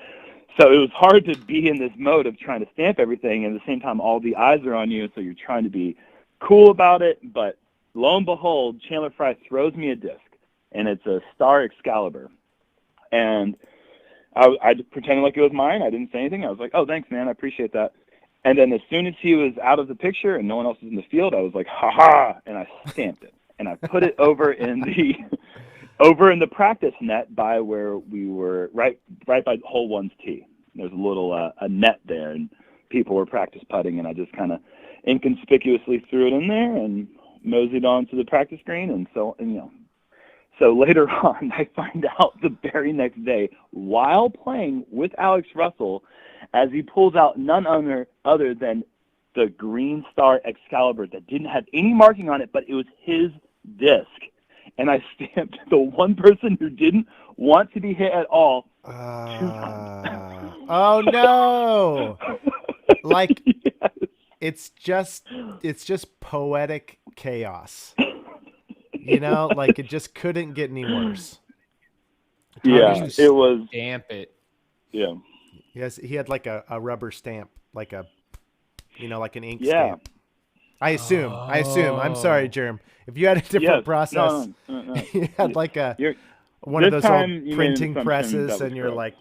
Speaker 13: So it was hard to be in this mode of trying to stamp everything, and at the same time all the eyes are on you, so you're trying to be cool about it. But lo and behold, Chandler Fry throws me a disc, and it's a Star Excalibur. And I pretended like it was mine. I didn't say anything. I was like, oh, thanks, man. I appreciate that. And then as soon as he was out of the picture and no one else was in the field, I was like, ha-ha, and I stamped it. And I put it over in the practice net by where we were, right by hole one's tee. There's a little a net there, and people were practice putting, and I just kind of inconspicuously threw it in there and moseyed on to the practice green. And so later on, I find out the very next day, while playing with Alex Russell, as he pulls out none other than the Green Star Excalibur that didn't have any marking on it, but it was his disc. And I stamped the one person who didn't want to be hit at all 2 times.
Speaker 1: Oh, no. Like,
Speaker 13: Yes.
Speaker 1: it's just poetic chaos. You know, like it just couldn't get any worse.
Speaker 13: Yeah, it was.
Speaker 11: Stamp it.
Speaker 13: Yeah.
Speaker 1: Yes, he had like a rubber stamp, like an ink
Speaker 13: Yeah.
Speaker 1: stamp. I assume. I'm sorry, Germ. If you had a different process,
Speaker 13: no.
Speaker 1: you had like one of those old printing presses, and you're
Speaker 13: correct.
Speaker 1: like.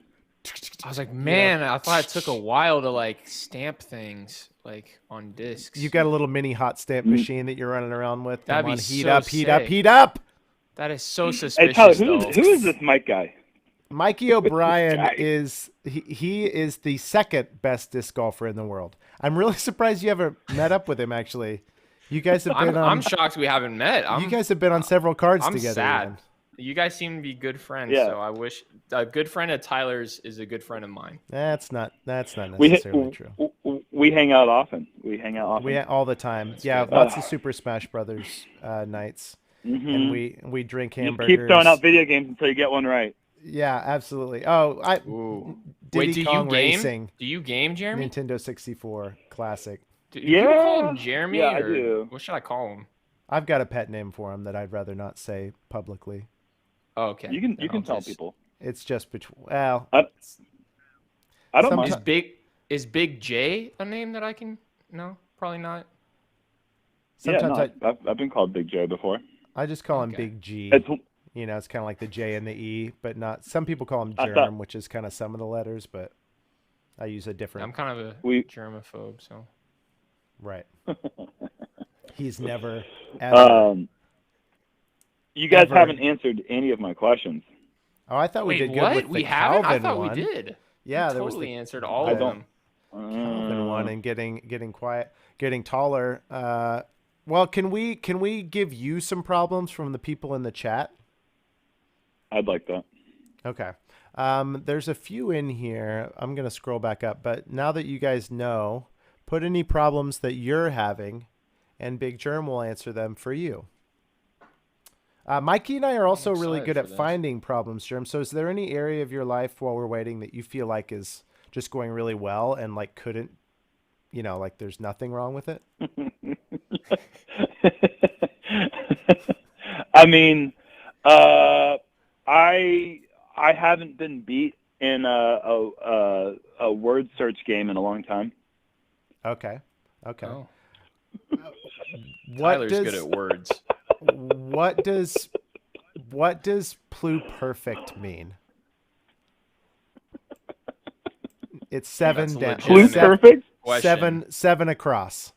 Speaker 11: I was like, man, I thought it took a while to like stamp things like on discs.
Speaker 1: You got a little mini hot stamp machine that you're running around with.
Speaker 11: That'd
Speaker 1: Come
Speaker 11: be
Speaker 1: on, heat
Speaker 11: so
Speaker 1: up.
Speaker 11: sick. That is so suspicious.
Speaker 13: Hey, Tyler, who is this Mike guy?
Speaker 1: Mikey O'Brien is he is the second best disc golfer in the world. I'm really surprised you haven't met up with him. Actually, you guys have been.
Speaker 11: I'm shocked we haven't met.
Speaker 1: You guys have been on several cards
Speaker 11: I'm
Speaker 1: together.
Speaker 11: sad.
Speaker 1: Even.
Speaker 11: You guys seem to be good friends.
Speaker 13: Yeah.
Speaker 11: So I wish a good friend of Tyler's is a good friend of mine.
Speaker 1: That's not necessarily true.
Speaker 13: We hang out often.
Speaker 1: All the time.
Speaker 11: That's
Speaker 1: yeah,
Speaker 11: good.
Speaker 1: lots of Super Smash Brothers nights, and we drink hamburgers.
Speaker 13: Just keep throwing out video games until you get one right.
Speaker 1: Yeah, absolutely. Oh,
Speaker 11: Wait, do
Speaker 1: Kong
Speaker 11: you game?
Speaker 1: Racing.
Speaker 11: Do you game, Jeremy?
Speaker 1: Nintendo 64 classic.
Speaker 11: Do you call him Jeremy?
Speaker 13: Yeah, I
Speaker 11: or
Speaker 13: do.
Speaker 11: What should I call him?
Speaker 1: I've got a pet name for him that I'd rather not say publicly.
Speaker 11: Oh, okay.
Speaker 13: You can tell people.
Speaker 1: It's just between. Well,
Speaker 13: I don't mind.
Speaker 11: Is Big J a name that I can? No, probably not.
Speaker 1: Sometimes
Speaker 13: I've been called Big J before.
Speaker 1: I just call him Big G. It's kind of like the J and the E, but not. Some people call him Germ, which is kind of some of the letters, but I use a different.
Speaker 11: I'm kind of a germaphobe, so.
Speaker 1: Right. He's never ever.
Speaker 13: You guys haven't answered any of my questions.
Speaker 1: Oh, I thought we did good
Speaker 11: what?
Speaker 1: with the
Speaker 11: We haven't?
Speaker 1: Calvin
Speaker 11: I thought
Speaker 1: one.
Speaker 11: we did.
Speaker 1: Yeah, there
Speaker 11: totally
Speaker 1: was
Speaker 11: answered all of them.
Speaker 1: Calvin one and getting quiet, getting taller. Well, can we give you some problems from the people in the chat?
Speaker 13: I'd like that.
Speaker 1: Okay. There's a few in here. I'm gonna scroll back up, but now that you guys know, put any problems that you're having, and Big Germ will answer them for you. Mikey and I are also really good at finding problems, Germ. So is there any area of your life while we're waiting that you feel like is just going really well and like couldn't, like there's nothing wrong with it?
Speaker 13: I mean, I haven't been beat in a word search game in a long time.
Speaker 1: Okay.
Speaker 11: Oh. Tyler's good at words.
Speaker 1: What does pluperfect mean? It's 7 down.
Speaker 13: Pluperfect?
Speaker 1: Seven across.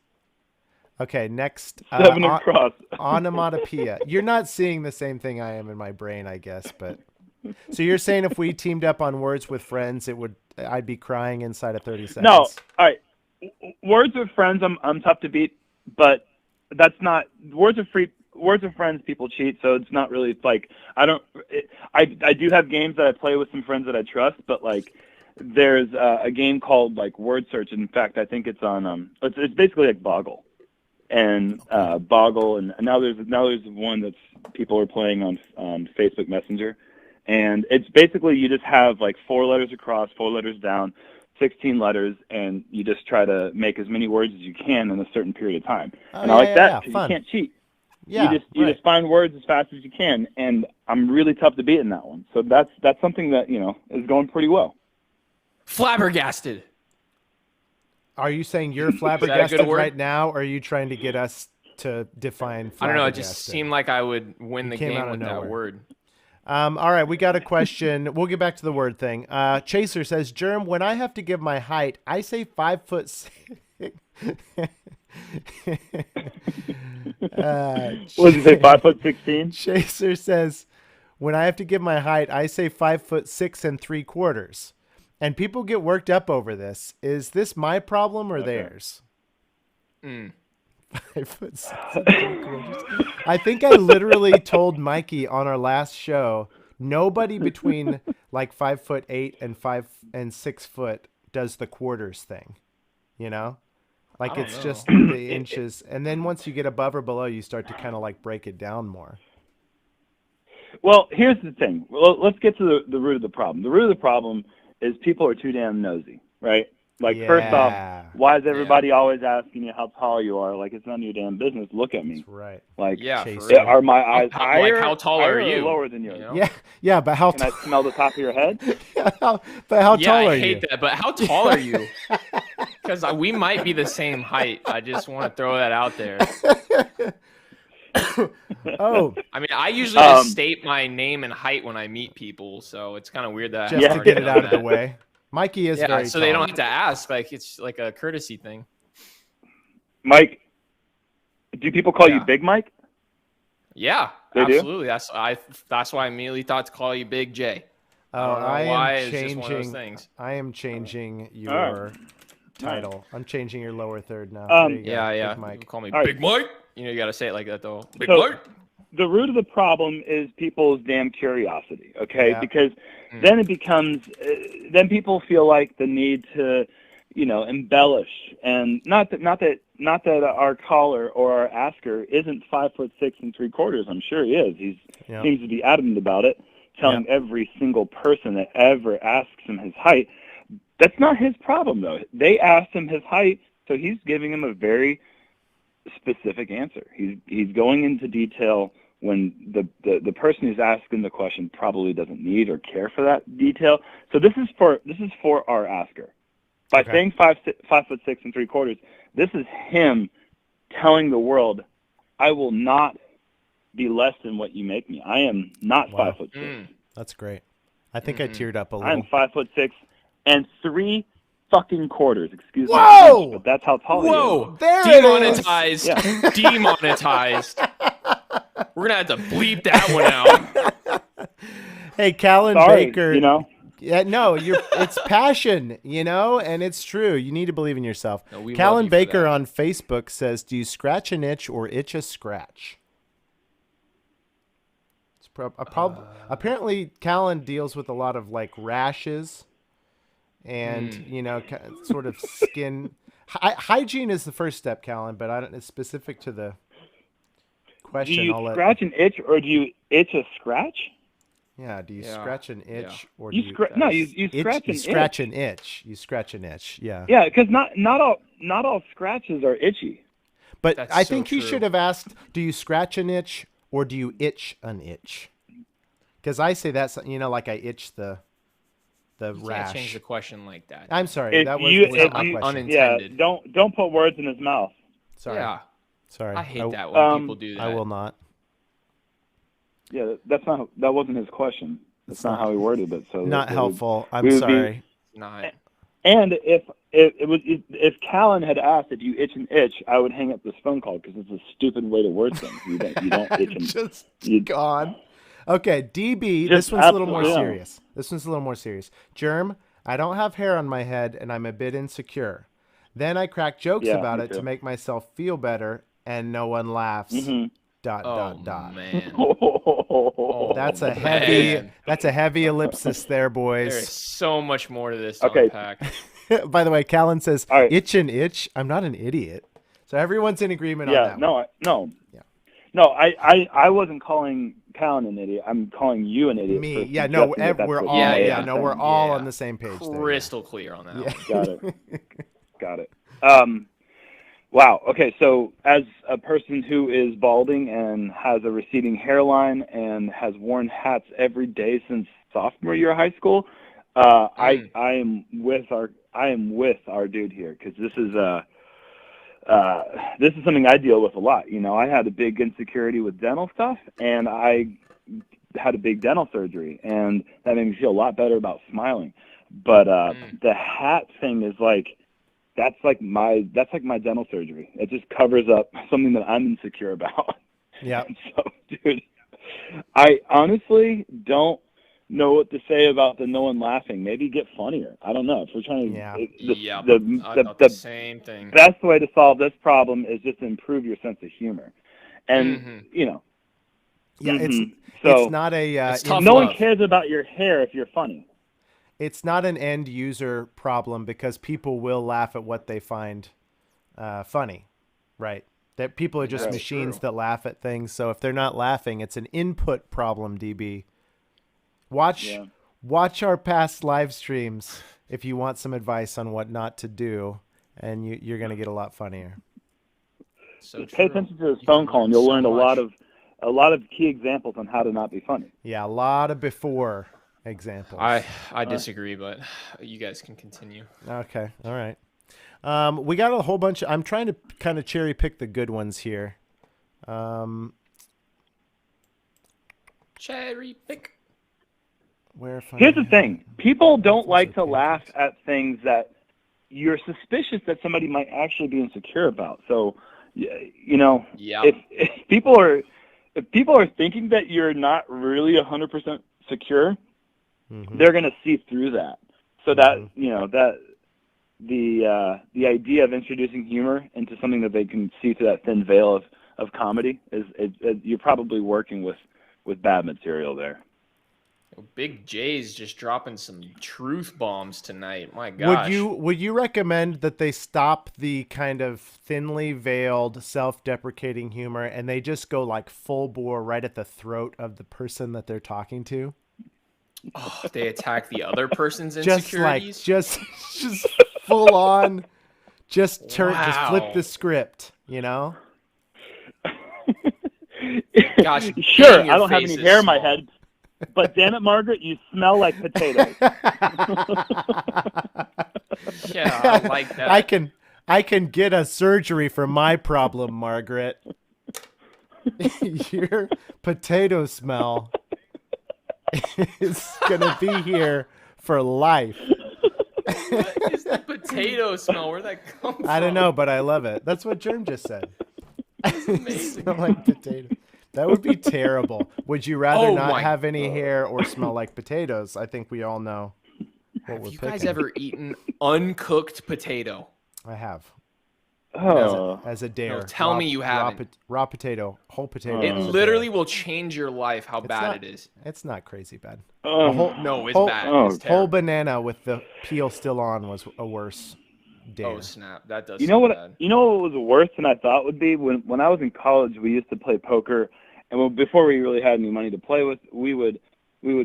Speaker 1: Okay, next.
Speaker 13: 7 across.
Speaker 1: Onomatopoeia. You're not seeing the same thing I am in my brain, I guess, but. So you're saying if we teamed up on Words with Friends, I'd be crying inside of 30 seconds?
Speaker 13: No, all right. Words with Friends, I'm tough to beat, but that's not Words with Friends. People cheat, so it's not really like I do have games that I play with some friends that I trust, but like there's a game called like Word Search. In fact, I think it's on it's basically like Boggle, and Boggle, and now there's one that's people are playing on Facebook Messenger. And it's basically you just have like 4 letters across, 4 letters down. 16 letters, and you just try to make as many words as you can in a certain period of time.
Speaker 1: Oh,
Speaker 13: and I like that because
Speaker 1: fun.
Speaker 13: you can't cheat.
Speaker 1: Yeah,
Speaker 13: you just find words as fast as you can, and I'm really tough to beat in that one. So that's something that is going pretty well.
Speaker 11: Flabbergasted.
Speaker 1: Are you saying you're
Speaker 11: Is that a
Speaker 1: flabbergasted
Speaker 11: good word?
Speaker 1: right now, or are you trying to get us to define flabbergasted?
Speaker 11: I don't know. It just seemed like I would win the
Speaker 1: came out
Speaker 11: game
Speaker 1: of
Speaker 11: with
Speaker 1: nowhere.
Speaker 11: that word.
Speaker 1: All right, we got a question. We'll get back to the word thing. Chaser says, Germ, when I have to give my height, I say 5'6".
Speaker 13: What did you say, 5'16"?
Speaker 1: Chaser says, when I have to give my height, I say 5'6 3/4. And people get worked up over this. Is this my problem or theirs? 5'6 3/4. I think I literally told Mikey on our last show, nobody between like 5'8" and 6 foot does the quarters thing. Like it's just the inches, and then once you get above or below, you start to kind of like break it down more.
Speaker 13: Well, here's the thing. Well, let's get to the root of the problem. The root of the problem is people are too damn nosy, right? Like, first off, why is everybody always asking you how tall you are? Like, it's none of your damn business. Look at me.
Speaker 1: That's right.
Speaker 13: Like,
Speaker 11: for
Speaker 13: are my eyes higher?
Speaker 11: Like, how tall
Speaker 13: higher
Speaker 11: are you?
Speaker 13: Or lower than yours?
Speaker 1: Yeah, but how?
Speaker 13: Can I smell the top of your head?
Speaker 1: But how tall are you?
Speaker 11: I hate that. But how tall are you? Because we might be the same height. I just want to throw that out there. I mean, I usually just state my name and height when I meet people, so it's kind of weird that
Speaker 1: just to get it out of the way. Mikey is very
Speaker 11: so
Speaker 1: tall.
Speaker 11: they don't have to ask. Like, it's like a courtesy thing.
Speaker 13: Mike, do people call you Big Mike?
Speaker 11: Yeah,
Speaker 13: They
Speaker 11: absolutely. That's why I immediately thought to call you Big J.
Speaker 1: I
Speaker 11: It's just one of those things.
Speaker 1: I am changing your title. I'm changing your lower third now. There you go, Big Mike.
Speaker 11: Call me Big Mike. You got to say it like that though. Big
Speaker 13: So,
Speaker 11: Mike.
Speaker 13: The root of the problem is people's damn curiosity, okay? Because then it becomes, then people feel like the need to, embellish, and not that our caller or our asker isn't 5'6 3/4. I'm sure he is. He seems to be adamant about it, telling every single person that ever asks him his height. That's not his problem, though. They asked him his height, so he's giving him a very specific answer. He's going into detail when the person who's asking the question probably doesn't need or care for that detail. So this is for our asker. By saying 5'6 3/4, this is him telling the world, I will not be less than what you make me. I am not 5'6".
Speaker 1: That's great. I think I teared up a little.
Speaker 13: I'm 5'6 3 fucking quarters. Excuse me.
Speaker 1: Whoa!
Speaker 13: But that's how tall he is.
Speaker 1: There
Speaker 11: Demonetized.
Speaker 1: it is.
Speaker 11: Demonetized. We're gonna have to bleep that one out.
Speaker 1: Hey, Callan
Speaker 13: Sorry,
Speaker 1: Baker. Yeah, no, it's passion, and it's true. You need to believe in yourself.
Speaker 11: No, we love
Speaker 1: Callan
Speaker 11: you for
Speaker 1: Baker
Speaker 11: that.
Speaker 1: on Facebook says, "Do you scratch an itch or itch a scratch?" It's apparently Callan deals with a lot of like rashes, and sort of skin hygiene is the first step, Callan. But I don't. It's specific to the question.
Speaker 13: Do you scratch an itch or do you itch a scratch?
Speaker 1: Yeah, do you scratch an itch or do
Speaker 13: you
Speaker 1: you
Speaker 13: scratch an itch.
Speaker 1: You scratch an itch. Yeah.
Speaker 13: Yeah, because not all scratches are itchy.
Speaker 1: But I think he should have asked, do you scratch an itch or do you itch an itch? Because I say that's like I itch the
Speaker 11: You
Speaker 1: rash.
Speaker 11: can't change the question like that.
Speaker 1: I'm sorry, that was not my question.
Speaker 11: Unintended.
Speaker 13: Yeah, don't put words in his mouth.
Speaker 1: Sorry.
Speaker 11: Yeah.
Speaker 1: Sorry.
Speaker 11: I hate that when people do that.
Speaker 1: I will not.
Speaker 13: Yeah, that wasn't his question. That's not how he worded it. So
Speaker 1: not helpful. I'm sorry.
Speaker 11: Not.
Speaker 13: And if Callan had asked if you itch an itch, I would hang up this phone call because it's a stupid way to word things. You don't itch an
Speaker 1: just gone. Okay, DB. This one's a little more serious. This one's a little more serious. Germ, I don't have hair on my head and I'm a bit insecure. Then I crack jokes about it to make myself feel better, and no one laughs.
Speaker 13: Mm-hmm.
Speaker 11: Man.
Speaker 1: That's a heavy ellipsis there, boys.
Speaker 11: There's so much more to this to unpack.
Speaker 1: By the way, Callan says, itch an itch. I'm not an idiot. So everyone's in agreement on that.
Speaker 13: No.
Speaker 1: Yeah.
Speaker 13: No, I wasn't calling Callan an idiot. I'm calling you an idiot.
Speaker 1: Me,
Speaker 13: for
Speaker 1: yeah, no,
Speaker 13: suggesting that that's
Speaker 1: we're
Speaker 13: what
Speaker 1: all,
Speaker 13: you may
Speaker 1: yeah,
Speaker 13: have
Speaker 1: no,
Speaker 13: been
Speaker 1: we're
Speaker 13: saying.
Speaker 1: all on the same page.
Speaker 11: Crystal clear on that one.
Speaker 13: Got it. Got it. Wow. Okay. So as a person who is balding and has a receding hairline and has worn hats every day since sophomore year of high school, I am with our dude here, because this is something I deal with a lot. You know, I had a big insecurity with dental stuff, and I had a big dental surgery, and that made me feel a lot better about smiling. But the hat thing is like, that's like my dental surgery. It just covers up something that I'm insecure about.
Speaker 1: Yeah.
Speaker 13: So, dude, I honestly don't know what to say about the no one laughing. Maybe get funnier. I don't know. If we're trying to,
Speaker 11: I thought the same thing.
Speaker 13: best way to solve this problem is just to improve your sense of humor, and you know.
Speaker 1: Yeah,
Speaker 13: So
Speaker 1: it's not a
Speaker 13: no one cares about your hair if you're funny.
Speaker 1: It's not an end user problem, because people will laugh at what they find funny, right? That people are just machines that laugh at things. So if they're not laughing, it's an input problem, DB. Watch our past live streams if you want some advice on what not to do, and you're going to get a lot funnier.
Speaker 13: So pay attention to this phone call, and you'll learn a lot of key examples on how to not be funny.
Speaker 1: Yeah, a lot of before examples.
Speaker 11: I disagree, but you guys can continue.
Speaker 1: Okay, all right. We got a whole bunch. I'm trying to kind of cherry pick the good ones here.
Speaker 11: Cherry pick.
Speaker 13: Here's the thing. People don't like to laugh at things that you're suspicious that somebody might actually be insecure about. So, you know, if people are thinking that you're not really 100% secure, they're going to see through that. So that, you know, that the idea of introducing humor into something that they can see through that thin veil of comedy is you're probably working with bad material there.
Speaker 11: Big J's just dropping some truth bombs tonight. My gosh.
Speaker 1: Would you recommend that they stop the kind of thinly veiled, self-deprecating humor and they just go like full bore right at the throat of the person that they're talking to?
Speaker 11: Oh, they attack the other person's insecurities?
Speaker 1: just full on, just flip the script, you know?
Speaker 13: Gosh, sure, I don't have any hair in my head, but damn it, Margaret, you smell like potatoes.
Speaker 11: Yeah, I like that.
Speaker 1: I can get a surgery for my problem, Margaret. Your potato smell is gonna be here for life.
Speaker 11: What is the potato smell? Where'd that come from?
Speaker 1: I don't know, but I love it. That's what Germ just said.
Speaker 11: That's amazing.
Speaker 1: Smell like potato. That would be terrible. Would you rather not have any hair or smell like potatoes? I think we all know what we're picking.
Speaker 11: Have you guys ever eaten uncooked potato?
Speaker 1: I have.
Speaker 13: Oh.
Speaker 1: As a dare.
Speaker 11: No, tell me you haven't.
Speaker 1: Raw potato, whole potato.
Speaker 11: It literally will change your life how bad it is.
Speaker 1: It's not crazy bad.
Speaker 11: No, it's bad. It's
Speaker 1: whole banana with the peel still on was a worse dare.
Speaker 11: Oh snap! That does.
Speaker 13: You know what?
Speaker 11: Bad.
Speaker 13: You know what was worse than I thought would be when I was in college. We used to play poker, and before we really had any money to play with, we would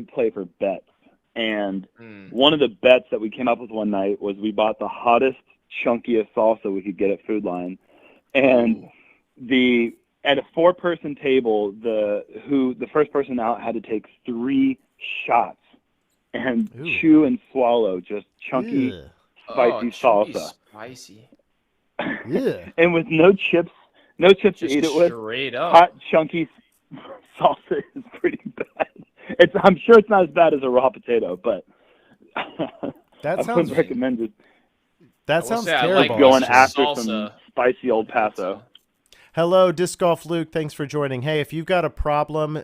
Speaker 13: play for bets. And one of the bets that we came up with one night was we bought the hottest, chunkiest salsa we could get at Food Line, and at a 4-person table, the first person out had to take 3 shots and chew and swallow just chunky, spicy salsa.
Speaker 11: Spicy.
Speaker 1: Yeah.
Speaker 13: And with no chips
Speaker 11: Just
Speaker 13: to eat it with.
Speaker 11: Straight up.
Speaker 13: Hot, chunky salsa is pretty bad. I'm sure it's not as bad as a raw potato, but
Speaker 1: that
Speaker 13: I
Speaker 1: sounds
Speaker 13: wouldn't recommend it.
Speaker 1: That sounds
Speaker 11: terrible.
Speaker 1: terrible.
Speaker 11: Like
Speaker 13: going after
Speaker 11: salsa.
Speaker 13: some spicy old Paso.
Speaker 1: Hello, Disc Golf Luke. Thanks for joining. Hey, if you've got a problem,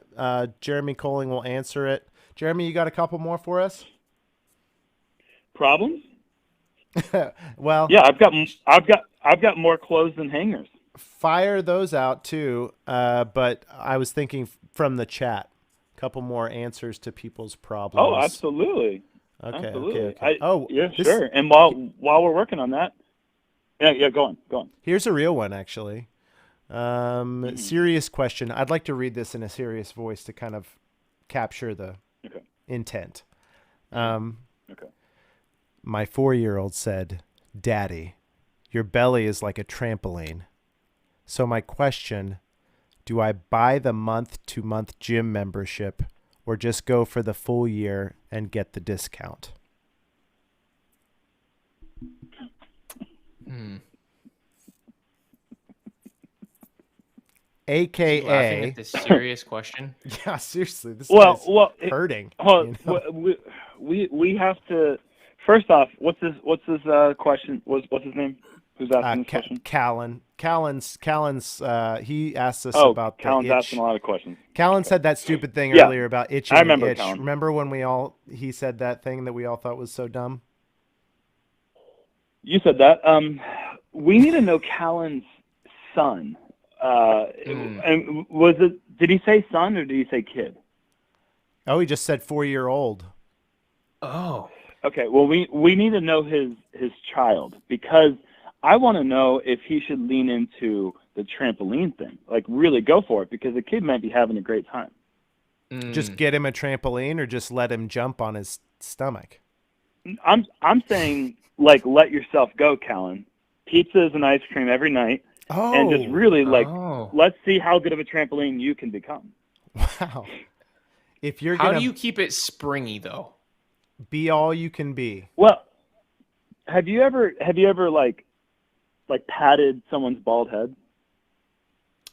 Speaker 1: Jeremy Colling will answer it. Jeremy, you got a couple more for us?
Speaker 13: Problems?
Speaker 1: Well,
Speaker 13: yeah, I've got more clothes than hangers.
Speaker 1: Fire those out too. But I was thinking from the chat, a couple more answers to people's problems.
Speaker 13: Oh, absolutely.
Speaker 1: Okay.
Speaker 13: Absolutely.
Speaker 1: Okay.
Speaker 13: Yeah, sure. And while we're working on that, yeah, go on.
Speaker 1: Here's a real one, actually. Serious question. I'd like to read this in a serious voice to kind of capture the intent. My 4-year-old said, "Daddy, your belly is like a trampoline." So my question, do I buy the month-to-month gym membership or just go for the full year and get the discount? AKA
Speaker 11: laughing at this serious question.
Speaker 1: Yeah, seriously, this is hurting.
Speaker 13: We have to. First off, what's his question? What's his name? Who's asking this question?
Speaker 1: Callan. Callan's. He asked us about
Speaker 13: Callan's
Speaker 1: the itch.
Speaker 13: asking a lot of questions.
Speaker 1: Callan said that stupid thing earlier about itching.
Speaker 13: I remember
Speaker 1: itch.
Speaker 13: Callan.
Speaker 1: Remember when he said that thing that we all thought was so dumb?
Speaker 13: You said that. We need to know Callan's son. And was it? Did he say son or did he say kid?
Speaker 1: Oh, he just said 4-year-old.
Speaker 11: Oh.
Speaker 13: Okay. Well, we need to know his child, because I want to know if he should lean into the trampoline thing, like really go for it, because the kid might be having a great time.
Speaker 1: Just get him a trampoline, or just let him jump on his stomach.
Speaker 13: I'm saying, like, let yourself go, Callan. Pizzas and ice cream every night. And just really, let's see how good of a trampoline you can become.
Speaker 1: Wow. If you're
Speaker 11: How do you keep it springy, though?
Speaker 1: Be all you can be.
Speaker 13: Well, have you ever like patted someone's bald head?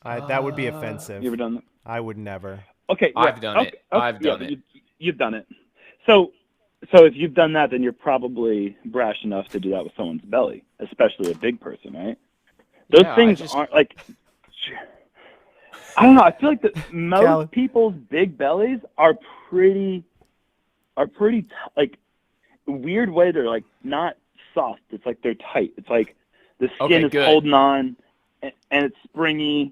Speaker 1: That would be offensive.
Speaker 13: You ever done that?
Speaker 1: I would never.
Speaker 13: Okay.
Speaker 11: I've done it. I've done it.
Speaker 13: You've done it. So if you've done that, then you're probably brash enough to do that with someone's belly, especially a big person, right? Those things aren't like. I don't know. I feel like most people's big bellies are pretty like weird way. They're like not soft. It's like they're tight. It's like the skin is holding on, and it's springy,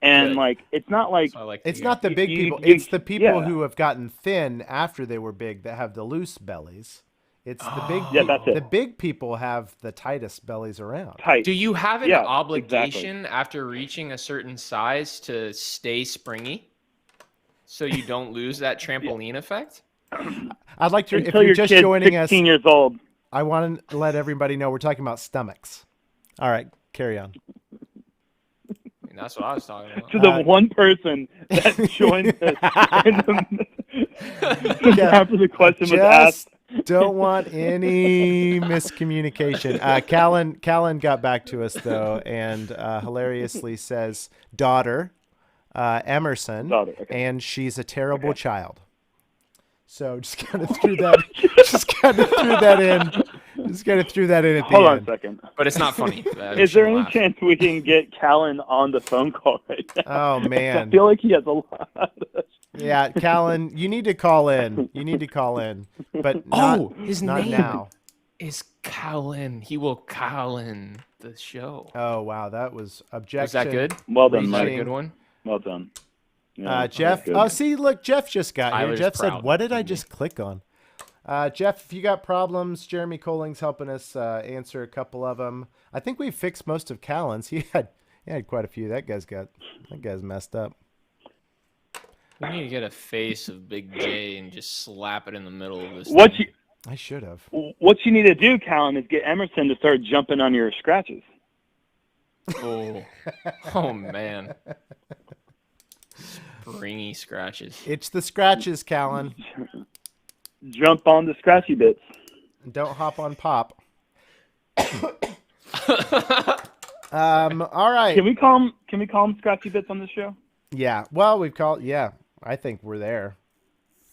Speaker 13: and like it's not like
Speaker 1: it's not the big people. It's the people who have gotten thin after they were big that have the loose bellies. It's the big.
Speaker 13: That's it.
Speaker 1: The big people have the tightest bellies around.
Speaker 13: Tight.
Speaker 11: Do you have an obligation after reaching a certain size to stay springy, so you don't lose that trampoline effect?
Speaker 1: I'd like to.
Speaker 13: Until
Speaker 1: if you're
Speaker 13: your
Speaker 1: just
Speaker 13: kid's
Speaker 1: joining
Speaker 13: 16
Speaker 1: us,
Speaker 13: years old.
Speaker 1: I want to let everybody know we're talking about stomachs. All right, carry on.
Speaker 11: I mean, that's what I was talking about.
Speaker 13: To the one person that joined us after the question was asked.
Speaker 1: Don't want any miscommunication. Callan got back to us though, and hilariously says daughter, Emerson, and she's a terrible child. So just kind of threw that. Just kind of threw that in. Just kind of threw that in at the end.
Speaker 13: Hold on a second.
Speaker 11: But it's not funny.
Speaker 13: Is there any chance we can get Callan on the phone call right now?
Speaker 1: Oh man,
Speaker 13: I feel like he has a lot.
Speaker 1: Yeah, Callan, you need to call in. But not,
Speaker 11: his
Speaker 1: not
Speaker 11: name
Speaker 1: now.
Speaker 11: Is Callan. He will Callan the show.
Speaker 1: Oh wow, that was objection.
Speaker 11: Was that good?
Speaker 13: Well done,
Speaker 11: Was
Speaker 13: Mike.
Speaker 11: that a good one?
Speaker 13: Well done. Yeah,
Speaker 1: Jeff. Oh, see, look, Jeff just got here.
Speaker 11: Tyler's
Speaker 1: Jeff said,
Speaker 11: proud
Speaker 1: "What did I
Speaker 11: of me."
Speaker 1: just click on?" Jeff, if you got problems, Jeremy Colling's helping us answer a couple of them. I think we fixed most of Callan's. He had quite a few. That guy's messed up.
Speaker 11: We need to get a face of Big J and just slap it in the middle of this.
Speaker 1: I should have.
Speaker 13: What you need to do, Callan, is get Emerson to start jumping on your scratches.
Speaker 11: Oh man. Springy scratches.
Speaker 1: It's the scratches, Callan.
Speaker 13: Jump on the scratchy bits.
Speaker 1: Don't hop on pop. All right.
Speaker 13: Can we call him scratchy bits on this show?
Speaker 1: Yeah. Well, we've called. Yeah, I think we're there.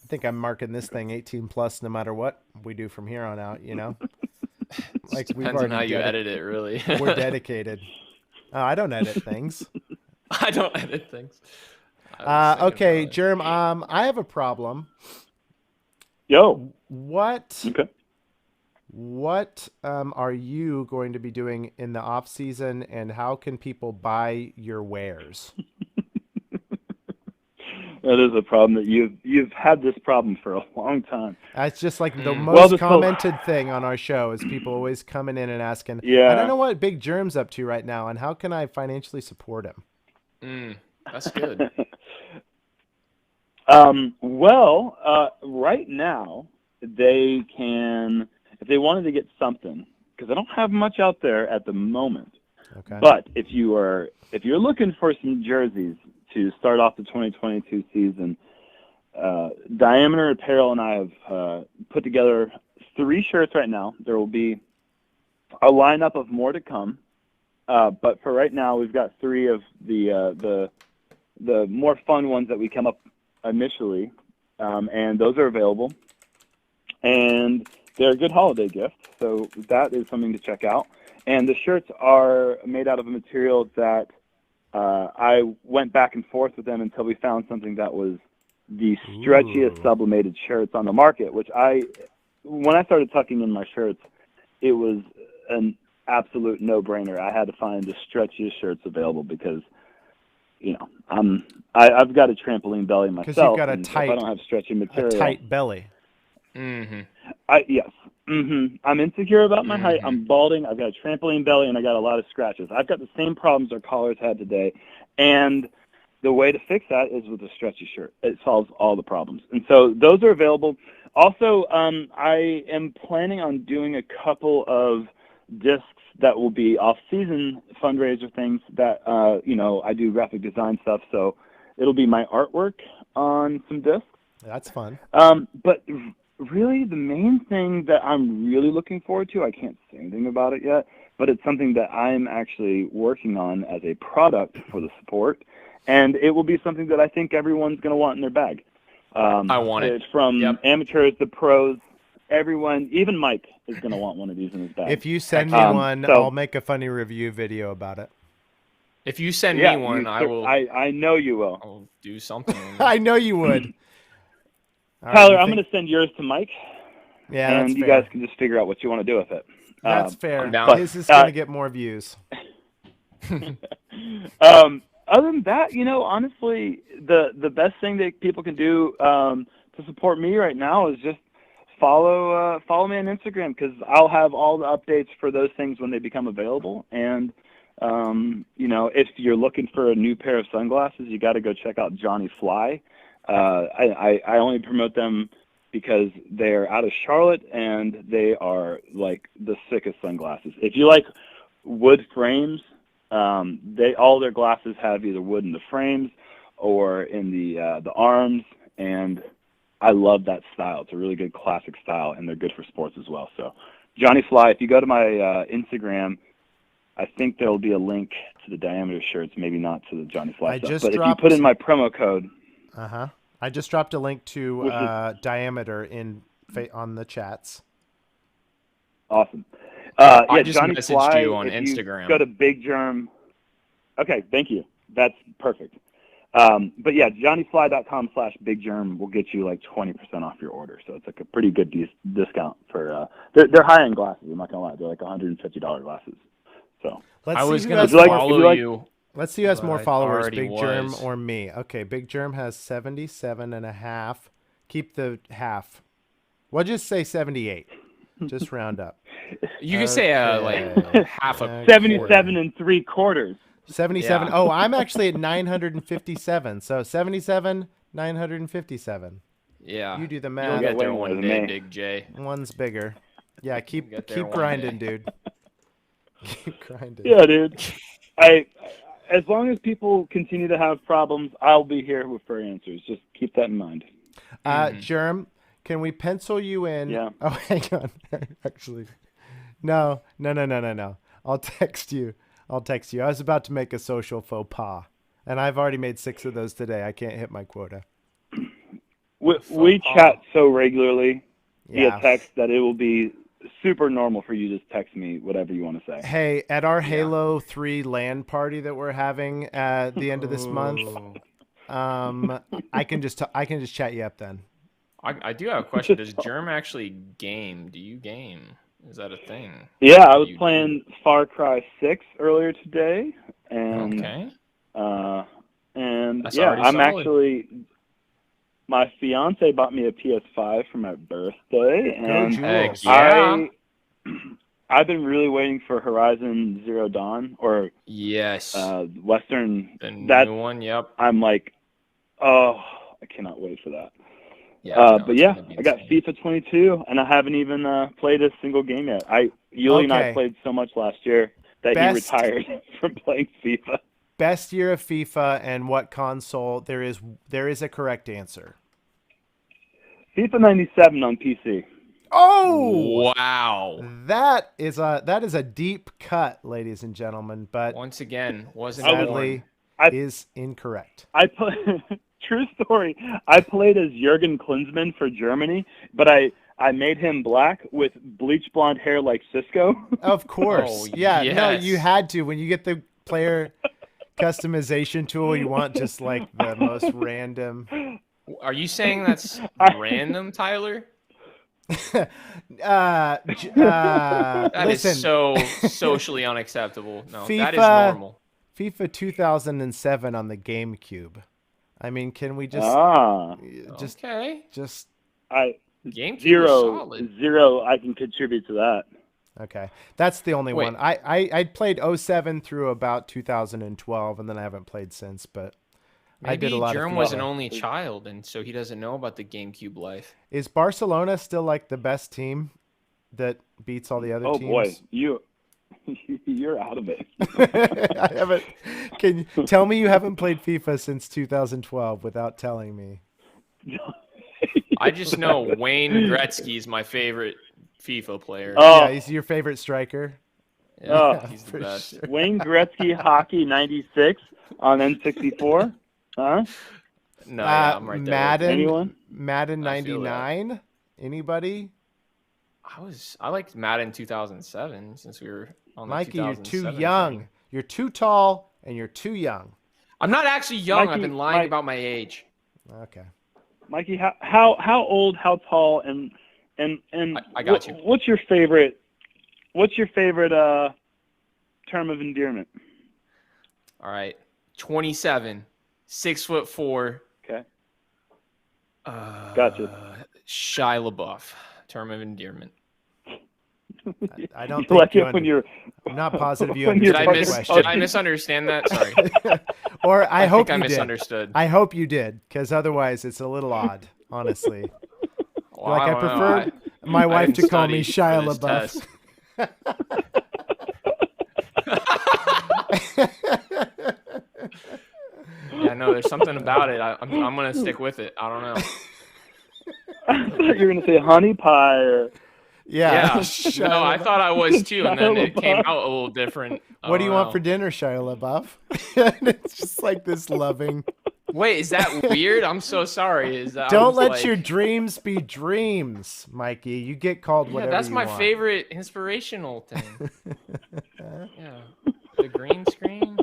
Speaker 1: I think I'm marking this thing 18 plus, no matter what we do from here on out. You know,
Speaker 11: like depends on how you edit it. Really,
Speaker 1: we're dedicated. Oh, I don't edit things.
Speaker 11: I don't edit things.
Speaker 1: Okay, Germ. I have a problem.
Speaker 13: Yo.
Speaker 1: What?
Speaker 13: Okay.
Speaker 1: What are you going to be doing in the off season, and how can people buy your wares?
Speaker 13: That is a problem that you've had this problem for a long time.
Speaker 1: It's just like the most commented thing on our show is people always coming in and asking,
Speaker 13: yeah,
Speaker 1: I don't know what Big Germ's up to right now, and how can I financially support him?
Speaker 11: That's good.
Speaker 13: Right now they can, if they wanted to get something, because I don't have much out there at the moment.
Speaker 1: Okay.
Speaker 13: But if you're looking for some jerseys to start off the 2022 season, Diameter Apparel and I have put together 3 shirts right now. There will be a lineup of more to come, but for right now, we've got 3 of the more fun ones that we come up initially, and those are available, and they're a good holiday gift. So that is something to check out. And the shirts are made out of a material that I went back and forth with them until we found something that was the stretchiest sublimated shirts on the market, which when I started tucking in my shirts, it was an absolute no-brainer. I had to find the stretchiest shirts available because, I've got a trampoline belly myself.
Speaker 1: Because you've got
Speaker 13: if I don't have stretchy material,
Speaker 1: a tight belly.
Speaker 13: Yes. I'm insecure about my height. I'm balding. I've got a trampoline belly, and I got a lot of scratches. I've got the same problems our callers had today, and the way to fix that is with a stretchy shirt. It solves all the problems. And so those are available. Also, I am planning on doing a couple of discs that will be off-season fundraiser things that, I do graphic design stuff, so it'll be my artwork on some discs.
Speaker 1: That's fun.
Speaker 13: But really, the main thing that I'm really looking forward to, I can't say anything about it yet, but it's something that I'm actually working on as a product for the support, and it will be something that I think everyone's going to want in their bag.
Speaker 11: I want it.
Speaker 13: From amateurs to pros, everyone, even Mike is going to want one of these in his bag.
Speaker 1: If you send me one, I'll make a funny review video about it.
Speaker 11: If you send me one, I will.
Speaker 13: I know you will.
Speaker 11: I'll do something.
Speaker 1: I know you would.
Speaker 13: Tyler, I'm going to send yours to Mike.
Speaker 1: Yeah,
Speaker 13: and
Speaker 1: that's
Speaker 13: you
Speaker 1: fair.
Speaker 13: guys can just figure out what you want to do with it.
Speaker 1: That's fair.
Speaker 13: But
Speaker 1: His is going to get more views.
Speaker 13: Other than that, honestly, the best thing that people can do to support me right now is just follow me on Instagram, because I'll have all the updates for those things when they become available. And if you're looking for a new pair of sunglasses, you got to go check out Johnny Fly. I only promote them because they're out of Charlotte, and they are like the sickest sunglasses. If you like wood frames, all their glasses have either wood in the frames or in the arms, and I love that style. It's a really good classic style, and they're good for sports as well. So Johnny Fly, if you go to my Instagram, I think there'll be a link to the Diameter shirts, maybe not to the Johnny Fly stuff. But if you put in my promo code...
Speaker 1: I just dropped a link to Diameter on the chats.
Speaker 13: Awesome.
Speaker 11: I just
Speaker 13: Johnny
Speaker 11: messaged
Speaker 13: Fly,
Speaker 11: you on
Speaker 13: if
Speaker 11: Instagram.
Speaker 13: You go to Big Germ. Okay, thank you. That's perfect. But yeah, johnnyfly.com/Big Germ will get you like 20% off your order. So it's like a pretty good discount for. They're high-end glasses. I'm not gonna lie. They're like $150 glasses. So
Speaker 1: let's
Speaker 11: I
Speaker 1: see
Speaker 11: was
Speaker 1: who
Speaker 11: gonna
Speaker 1: has
Speaker 11: follow you.
Speaker 1: Let's see who has more
Speaker 11: but I
Speaker 1: followers,
Speaker 11: already
Speaker 1: Big Germ
Speaker 11: was.
Speaker 1: or me. Okay, Big Germ has 77.5. Keep the half. Well, just say 78. Just round up.
Speaker 11: You can say like half a
Speaker 13: 77 3/4.
Speaker 1: 77. Oh, I'm actually at 957. So 77, 957.
Speaker 11: Yeah.
Speaker 1: You do the
Speaker 11: You'll
Speaker 1: math.
Speaker 11: get there one day, Big J.
Speaker 1: One's bigger. Yeah, keep
Speaker 11: one
Speaker 1: grinding,
Speaker 11: day.
Speaker 1: dude. Keep grinding.
Speaker 13: Yeah, dude. As long as people continue to have problems, I'll be here for answers. Just keep that in mind.
Speaker 1: Germ, can we pencil you in?
Speaker 13: Yeah.
Speaker 1: Oh, hang on. Actually, no. I'll text you. I was about to make a social faux pas, and I've already made 6 of those today. I can't hit my quota.
Speaker 13: We chat so regularly via text that it will be super normal for you to just text me whatever you want to say.
Speaker 1: Hey, at our Halo 3 LAN party that we're having at the end of this month, I can just chat you up then.
Speaker 11: I do have a question. Does Germ actually game? Do you game? Is that a thing?
Speaker 13: Yeah, I was playing Far Cry 6 earlier today, and
Speaker 11: That's
Speaker 13: yeah,
Speaker 11: already
Speaker 13: I'm
Speaker 11: solid.
Speaker 13: actually. My fiance bought me a PS5 for my birthday, and I've been really waiting for Horizon Zero Dawn or
Speaker 11: Yes.
Speaker 13: Western.
Speaker 11: The new
Speaker 13: That
Speaker 11: one. Yep.
Speaker 13: I'm like, oh, I cannot wait for that.
Speaker 11: Yeah.
Speaker 13: But yeah, I got FIFA 22, and I haven't even played a single game yet. Yuli and I played so much last year that he retired from playing FIFA.
Speaker 1: Best year of FIFA and what console? There is a correct answer.
Speaker 13: FIFA 97 on PC.
Speaker 1: Oh
Speaker 11: wow!
Speaker 13: That
Speaker 1: is a deep cut, ladies and gentlemen. But
Speaker 11: once again, wasn't
Speaker 1: sadly is incorrect.
Speaker 13: I play. True story. I played as Jurgen Klinsmann for Germany, but I made him black with bleach blonde hair like Cisco.
Speaker 1: Of course.
Speaker 11: Oh,
Speaker 1: yeah.
Speaker 11: yes.
Speaker 1: No, you had to. When you get the player customization tool, you want just like the most random.
Speaker 11: Are you saying that's random, Tyler?
Speaker 1: That
Speaker 11: is so socially unacceptable. No,
Speaker 1: FIFA,
Speaker 11: that is normal.
Speaker 1: FIFA 2007 on the GameCube. I mean, can we just
Speaker 11: GameCube
Speaker 13: zero? I can contribute to that.
Speaker 1: Okay, that's the only one. I played 07 through about 2012, and then I haven't played since. But
Speaker 11: maybe
Speaker 1: I did a lot
Speaker 11: Jerem
Speaker 1: of
Speaker 11: was an only child, and so he doesn't know about the GameCube life.
Speaker 1: Is Barcelona still like the best team that beats all the other teams?
Speaker 13: Oh boy, you're out of it.
Speaker 1: I haven't. Can you tell me you haven't played FIFA since 2012 without telling me?
Speaker 11: I just know Wayne Gretzky is my favorite FIFA player.
Speaker 1: Oh, yeah, he's your favorite striker.
Speaker 11: Yeah, he's the best.
Speaker 13: Sure. Wayne Gretzky hockey 96 on N64. Huh?
Speaker 11: No, I'm right there.
Speaker 1: Madden.
Speaker 13: Anyone?
Speaker 1: Madden 99. Anybody?
Speaker 11: I liked Madden 2007 since we were on the
Speaker 1: Mikey, you're
Speaker 11: 2007
Speaker 1: too young.
Speaker 11: thing.
Speaker 1: You're too tall and you're too young.
Speaker 11: I'm not actually young.
Speaker 13: Mikey,
Speaker 11: I've been lying about my age.
Speaker 1: Okay.
Speaker 13: Mikey, how old, how tall, and
Speaker 11: I got you.
Speaker 13: What's your favorite term of endearment?
Speaker 11: All right, 27, 6'4".
Speaker 13: Okay. Gotcha.
Speaker 11: Shia LaBeouf, term of endearment.
Speaker 1: I don't
Speaker 13: you
Speaker 1: think
Speaker 13: like
Speaker 1: you
Speaker 13: it when you're.
Speaker 1: I'm not positive you
Speaker 13: when
Speaker 1: understood
Speaker 13: you're
Speaker 1: the question.
Speaker 11: Did I misunderstand that? Sorry.
Speaker 1: Or I hope
Speaker 11: think
Speaker 1: you
Speaker 11: I
Speaker 1: did.
Speaker 11: misunderstood.
Speaker 1: I hope you did, because otherwise it's a little odd, honestly.
Speaker 11: Well,
Speaker 1: like I
Speaker 11: don't know.
Speaker 1: prefer my wife to call me Shia
Speaker 11: study for this
Speaker 1: LaBeouf.
Speaker 11: Yeah, no, there's something about it. I'm gonna stick with it. I don't know.
Speaker 13: I thought you were gonna say honey pie or.
Speaker 1: Yeah.
Speaker 11: No, I thought I was too, and then it came out a little different.
Speaker 1: What do you want for dinner, Shia LaBeouf? And it's just like this loving.
Speaker 11: Wait, is that weird? I'm so sorry.
Speaker 1: Don't let your dreams be dreams, Mikey. You get called whatever
Speaker 11: that's
Speaker 1: you
Speaker 11: my
Speaker 1: want.
Speaker 11: favorite inspirational thing. Yeah, the green screen.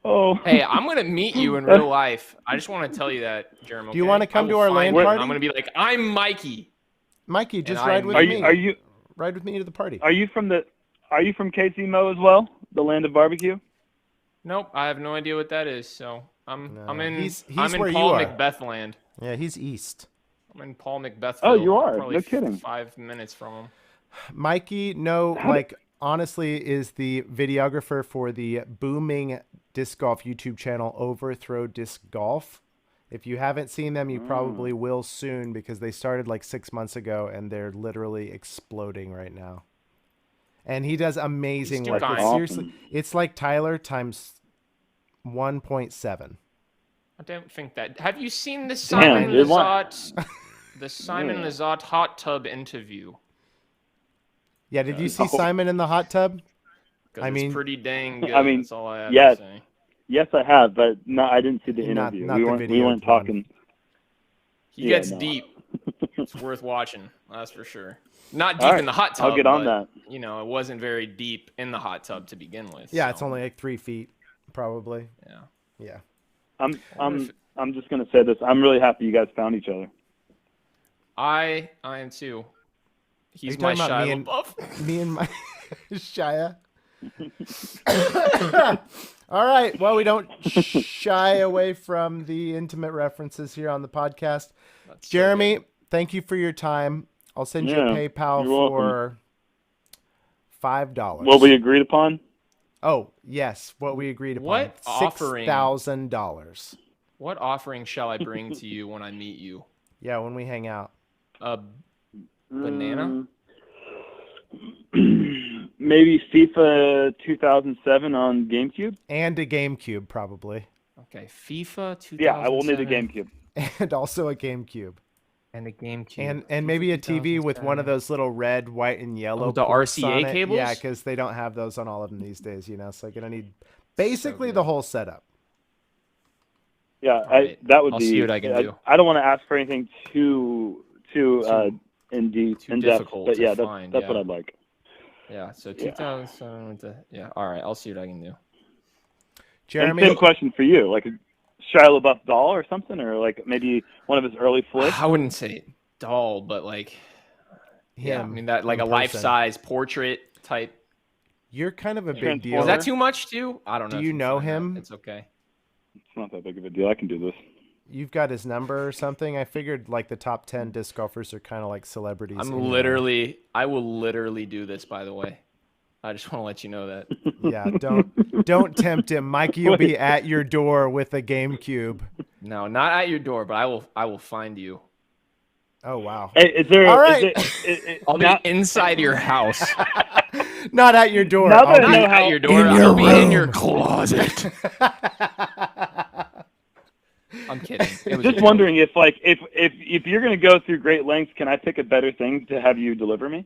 Speaker 13: Oh.
Speaker 11: Hey, I'm gonna meet you in real life. I just want to tell you that, Jeremy.
Speaker 1: Do you want to come to our LAN party?
Speaker 11: I'm gonna be like, I'm Mikey.
Speaker 1: Mikey, just ride with me. Ride with me to the party.
Speaker 13: Are you from KC Mo as well? The land of barbecue?
Speaker 11: Nope, I have no idea what that is. So I'm in
Speaker 1: He's
Speaker 11: I'm
Speaker 1: where
Speaker 11: in
Speaker 1: you
Speaker 11: Paul
Speaker 1: are.
Speaker 11: Macbeth land.
Speaker 1: Yeah, he's east.
Speaker 11: I'm in Paul Macbeth.
Speaker 13: Oh, you are?
Speaker 11: Probably
Speaker 13: No kidding.
Speaker 11: 5 minutes from him.
Speaker 1: Mikey, honestly, is the videographer for the booming disc golf YouTube channel Overthrow Disc Golf. If you haven't seen them, you probably will soon, because they started like 6 months ago and they're literally exploding right now. And he does amazing work. Seriously, it's like Tyler times 1.7.
Speaker 11: I don't think that. Have you seen the Simon Lizotte, hot tub interview?
Speaker 1: Yeah, did you see Simon in the hot tub?
Speaker 11: It's pretty dang good. That's all I have
Speaker 13: yes.
Speaker 11: to say.
Speaker 13: Yes, I have, but no, I didn't see the interview.
Speaker 1: Not
Speaker 13: we weren't talking.
Speaker 11: He gets deep. It's worth watching, that's for sure. Not deep in the hot tub.
Speaker 13: I'll get on that.
Speaker 11: You know, it wasn't very deep in the hot tub to begin with.
Speaker 1: Yeah, it's only like 3 feet, probably.
Speaker 11: Yeah.
Speaker 13: I'm just gonna say this. I'm really happy you guys found each other.
Speaker 11: I am too. He's my Shia LaBeouf.
Speaker 1: Me and my Shia. All right. Well, we don't shy away from the intimate references here on the podcast. Jeremy, thank you for your time. I'll send you a PayPal for $5.
Speaker 13: What we agreed upon?
Speaker 1: Oh, yes, what we agreed upon.
Speaker 11: What offering?
Speaker 1: $6,000.
Speaker 11: What offering shall I bring to you when I meet you?
Speaker 1: Yeah, when we hang out.
Speaker 11: A banana?
Speaker 13: Maybe FIFA 2007 on GameCube?
Speaker 1: And a GameCube, probably.
Speaker 11: Okay, FIFA 2007.
Speaker 13: Yeah, I will need a GameCube.
Speaker 1: And also a GameCube.
Speaker 11: And a GameCube.
Speaker 1: And maybe a TV with one of those little red, white, and yellow.
Speaker 11: The
Speaker 1: ports on
Speaker 11: RCA
Speaker 1: it.
Speaker 11: cables?
Speaker 1: Yeah, because they don't have those on all of them these days, you know. So you're going to need basically the whole setup.
Speaker 13: Yeah,
Speaker 11: right.
Speaker 13: that would
Speaker 11: I'll
Speaker 13: be.
Speaker 11: see what I can do.
Speaker 13: I don't want to ask for anything too in depth,
Speaker 11: difficult
Speaker 13: but
Speaker 11: to
Speaker 13: yeah,
Speaker 11: find,
Speaker 13: that's
Speaker 11: yeah.
Speaker 13: what I'd like.
Speaker 11: Yeah, so 2007 with the all right, I'll see what I can do.
Speaker 1: Jeremy,
Speaker 13: and same question for you, like a Shia LaBeouf doll or something, or like maybe one of his early flicks.
Speaker 11: I wouldn't say doll, but like I mean that like a life-size portrait type.
Speaker 1: You're kind of a big deal.
Speaker 11: Is that too much too? I don't know.
Speaker 1: Do you know him?
Speaker 11: It's okay.
Speaker 13: It's not that big of a deal. I can do this.
Speaker 1: You've got his number or something? I figured like the top 10 disc golfers are kind of like celebrities.
Speaker 11: I will literally do this, by the way. I just want to let you know that.
Speaker 1: Yeah, don't tempt him. Mikey will be at your door with a GameCube.
Speaker 11: No, not at your door, but I will find you.
Speaker 1: Oh wow.
Speaker 13: Hey, is there?
Speaker 1: All right.
Speaker 11: I'll be inside your house.
Speaker 1: Not at your door.
Speaker 13: Now that I
Speaker 11: Not
Speaker 13: know
Speaker 11: at
Speaker 13: how,
Speaker 11: your door. I'll be in your closet. I'm kidding.
Speaker 13: Just wondering if you're gonna go through great lengths, can I pick a better thing to have you deliver me?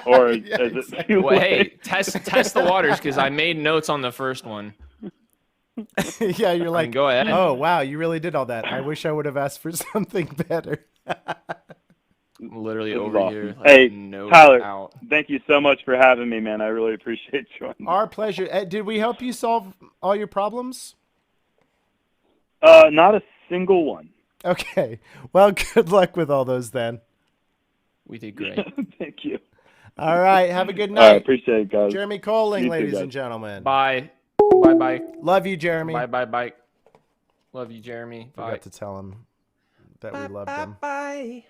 Speaker 13: Or
Speaker 1: Yeah,
Speaker 13: is it too
Speaker 11: Well,
Speaker 13: late?
Speaker 11: hey, test the waters because I made notes on the first one.
Speaker 1: Yeah, you're like,
Speaker 11: go ahead.
Speaker 1: Oh wow, you really did all that. I wish I would have asked for something better.
Speaker 11: I'm literally
Speaker 13: This is
Speaker 11: over
Speaker 13: awesome.
Speaker 11: here. Like,
Speaker 13: Hey,
Speaker 11: note
Speaker 13: Tyler,
Speaker 11: out.
Speaker 13: thank you so much for having me, man. I really appreciate joining.
Speaker 1: Our pleasure. Did we help you solve all your problems?
Speaker 13: Not a single one.
Speaker 1: Okay. Well, good luck with all those then.
Speaker 11: We did great.
Speaker 13: Thank you.
Speaker 1: All right. Have a good
Speaker 13: All
Speaker 1: night.
Speaker 13: right, appreciate it, guys.
Speaker 1: Jeremy Colling,
Speaker 13: You too,
Speaker 1: ladies
Speaker 13: guys.
Speaker 1: and gentlemen.
Speaker 11: Bye. Bye.
Speaker 1: Love you, Jeremy.
Speaker 11: Bye. Love you, Jeremy. Bye.
Speaker 1: Forgot to tell him that we loved him.
Speaker 11: Bye.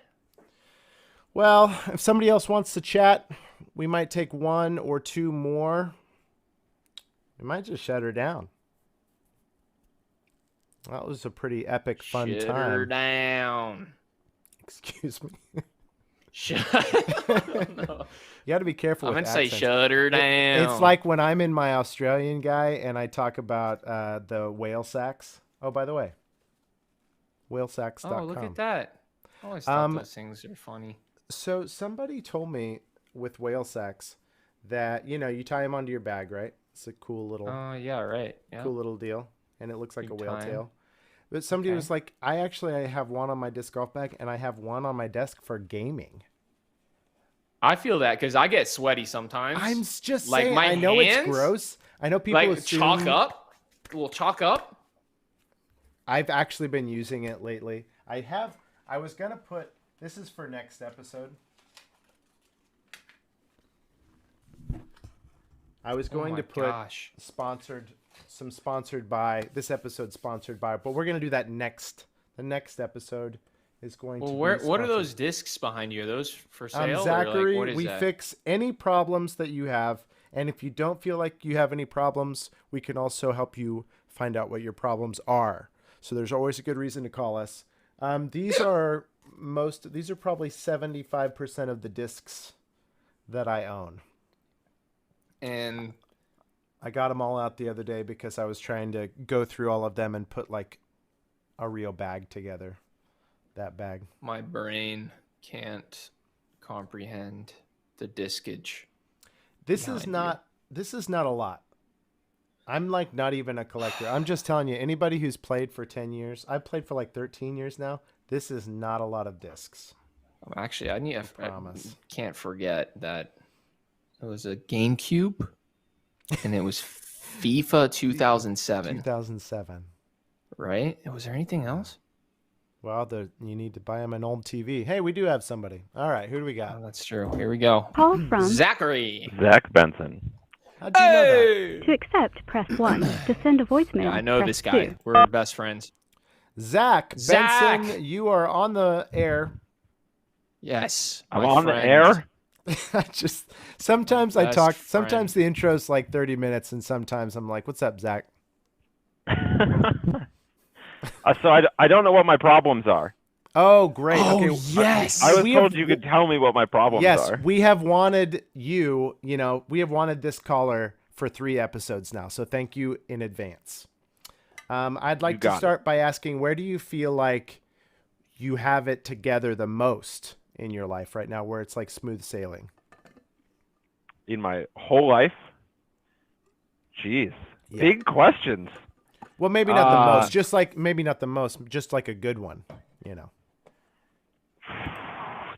Speaker 1: Well, if somebody else wants to chat, we might take one or two more. We might just shut her down. That was a pretty epic, fun
Speaker 11: Shut
Speaker 1: time.
Speaker 11: her down.
Speaker 1: Excuse me.
Speaker 11: Shut. No.
Speaker 1: You got to be careful.
Speaker 11: I'm
Speaker 1: with
Speaker 11: gonna say
Speaker 1: accents.
Speaker 11: shut her down.
Speaker 1: It's like when I'm in my Australian guy and I talk about the whale sacs. Oh, by the way, whalesacs.com.
Speaker 11: Oh, look at that. I always thought those things are funny.
Speaker 1: So somebody told me with whale sacs that, you know, you tie them onto your bag, right? It's a cool little,
Speaker 11: Yeah, right. Yeah.
Speaker 1: cool little deal, and it looks like
Speaker 11: You
Speaker 1: a whale
Speaker 11: tie 'em.
Speaker 1: tail. But somebody was like, I have one on my disc golf bag, and I have one on my desk for gaming.
Speaker 11: I feel that because I get sweaty sometimes.
Speaker 1: I'm just
Speaker 11: like
Speaker 1: saying.
Speaker 11: my
Speaker 1: I know
Speaker 11: hands,
Speaker 1: it's gross. I know people
Speaker 11: like
Speaker 1: assume,
Speaker 11: chalk up. A little chalk up.
Speaker 1: I've actually been using it lately. I was gonna put. This is for next episode. I was going to put sponsored by this episode sponsored by, but we're gonna do that next. The next episode is going to.
Speaker 11: Well,
Speaker 1: be
Speaker 11: what are
Speaker 1: sponsored.
Speaker 11: those discs behind you? Are those for sale?
Speaker 1: Zachary,
Speaker 11: or like, what is
Speaker 1: we
Speaker 11: that?
Speaker 1: fix any problems that you have, and if you don't feel like you have any problems, we can also help you find out what your problems are. So there's always a good reason to call us. These are probably 75% of the discs that I own.
Speaker 11: And
Speaker 1: I got them all out the other day because I was trying to go through all of them and put like a real bag together. That bag.
Speaker 11: my brain can't comprehend the discage.
Speaker 1: This is not a lot. I'm like not even a collector. I'm just telling you, anybody who's played for 10 years, I've played for like 13 years now. This is not a lot of discs.
Speaker 11: Actually, I
Speaker 1: promise.
Speaker 11: Can't forget that it was a GameCube, and it was FIFA 2007.
Speaker 1: 2007.
Speaker 11: Right? Was there anything else?
Speaker 1: Well, you need to buy him an old TV. Hey, we do have somebody. All right, who do we got?
Speaker 11: Oh, that's true. Here we go.
Speaker 12: Call from
Speaker 11: Zachary.
Speaker 14: Zach Benson.
Speaker 1: How'd you know that?
Speaker 12: To accept, press 1. To send a voicemail,
Speaker 11: Yeah, I know
Speaker 12: press
Speaker 11: this guy.
Speaker 12: 2.
Speaker 11: We're best friends.
Speaker 1: Zach Benson, you are on the air.
Speaker 11: Yes.
Speaker 14: I'm
Speaker 11: my
Speaker 14: on
Speaker 11: friend.
Speaker 14: the air?
Speaker 1: Sometimes I
Speaker 11: Best
Speaker 1: talk.
Speaker 11: friend.
Speaker 1: Sometimes the intro's like 30 minutes, and sometimes I'm like, "What's up, Zach?"
Speaker 14: So I don't know what my problems are.
Speaker 1: Oh, great.
Speaker 11: Oh,
Speaker 1: Okay.
Speaker 11: yes.
Speaker 14: I was
Speaker 1: We
Speaker 14: told
Speaker 1: have-
Speaker 14: you could tell me what my problems
Speaker 1: Yes,
Speaker 14: are.
Speaker 1: we have wanted we have wanted this caller for 3 episodes now. So thank you in advance. I'd like to start by asking, where do you feel like you have it together the most in your life right now, where it's like smooth sailing?
Speaker 14: In my whole life? Jeez.
Speaker 1: Yeah.
Speaker 14: Big questions.
Speaker 1: Well, maybe not the most, maybe not the most, just like a good one, you know.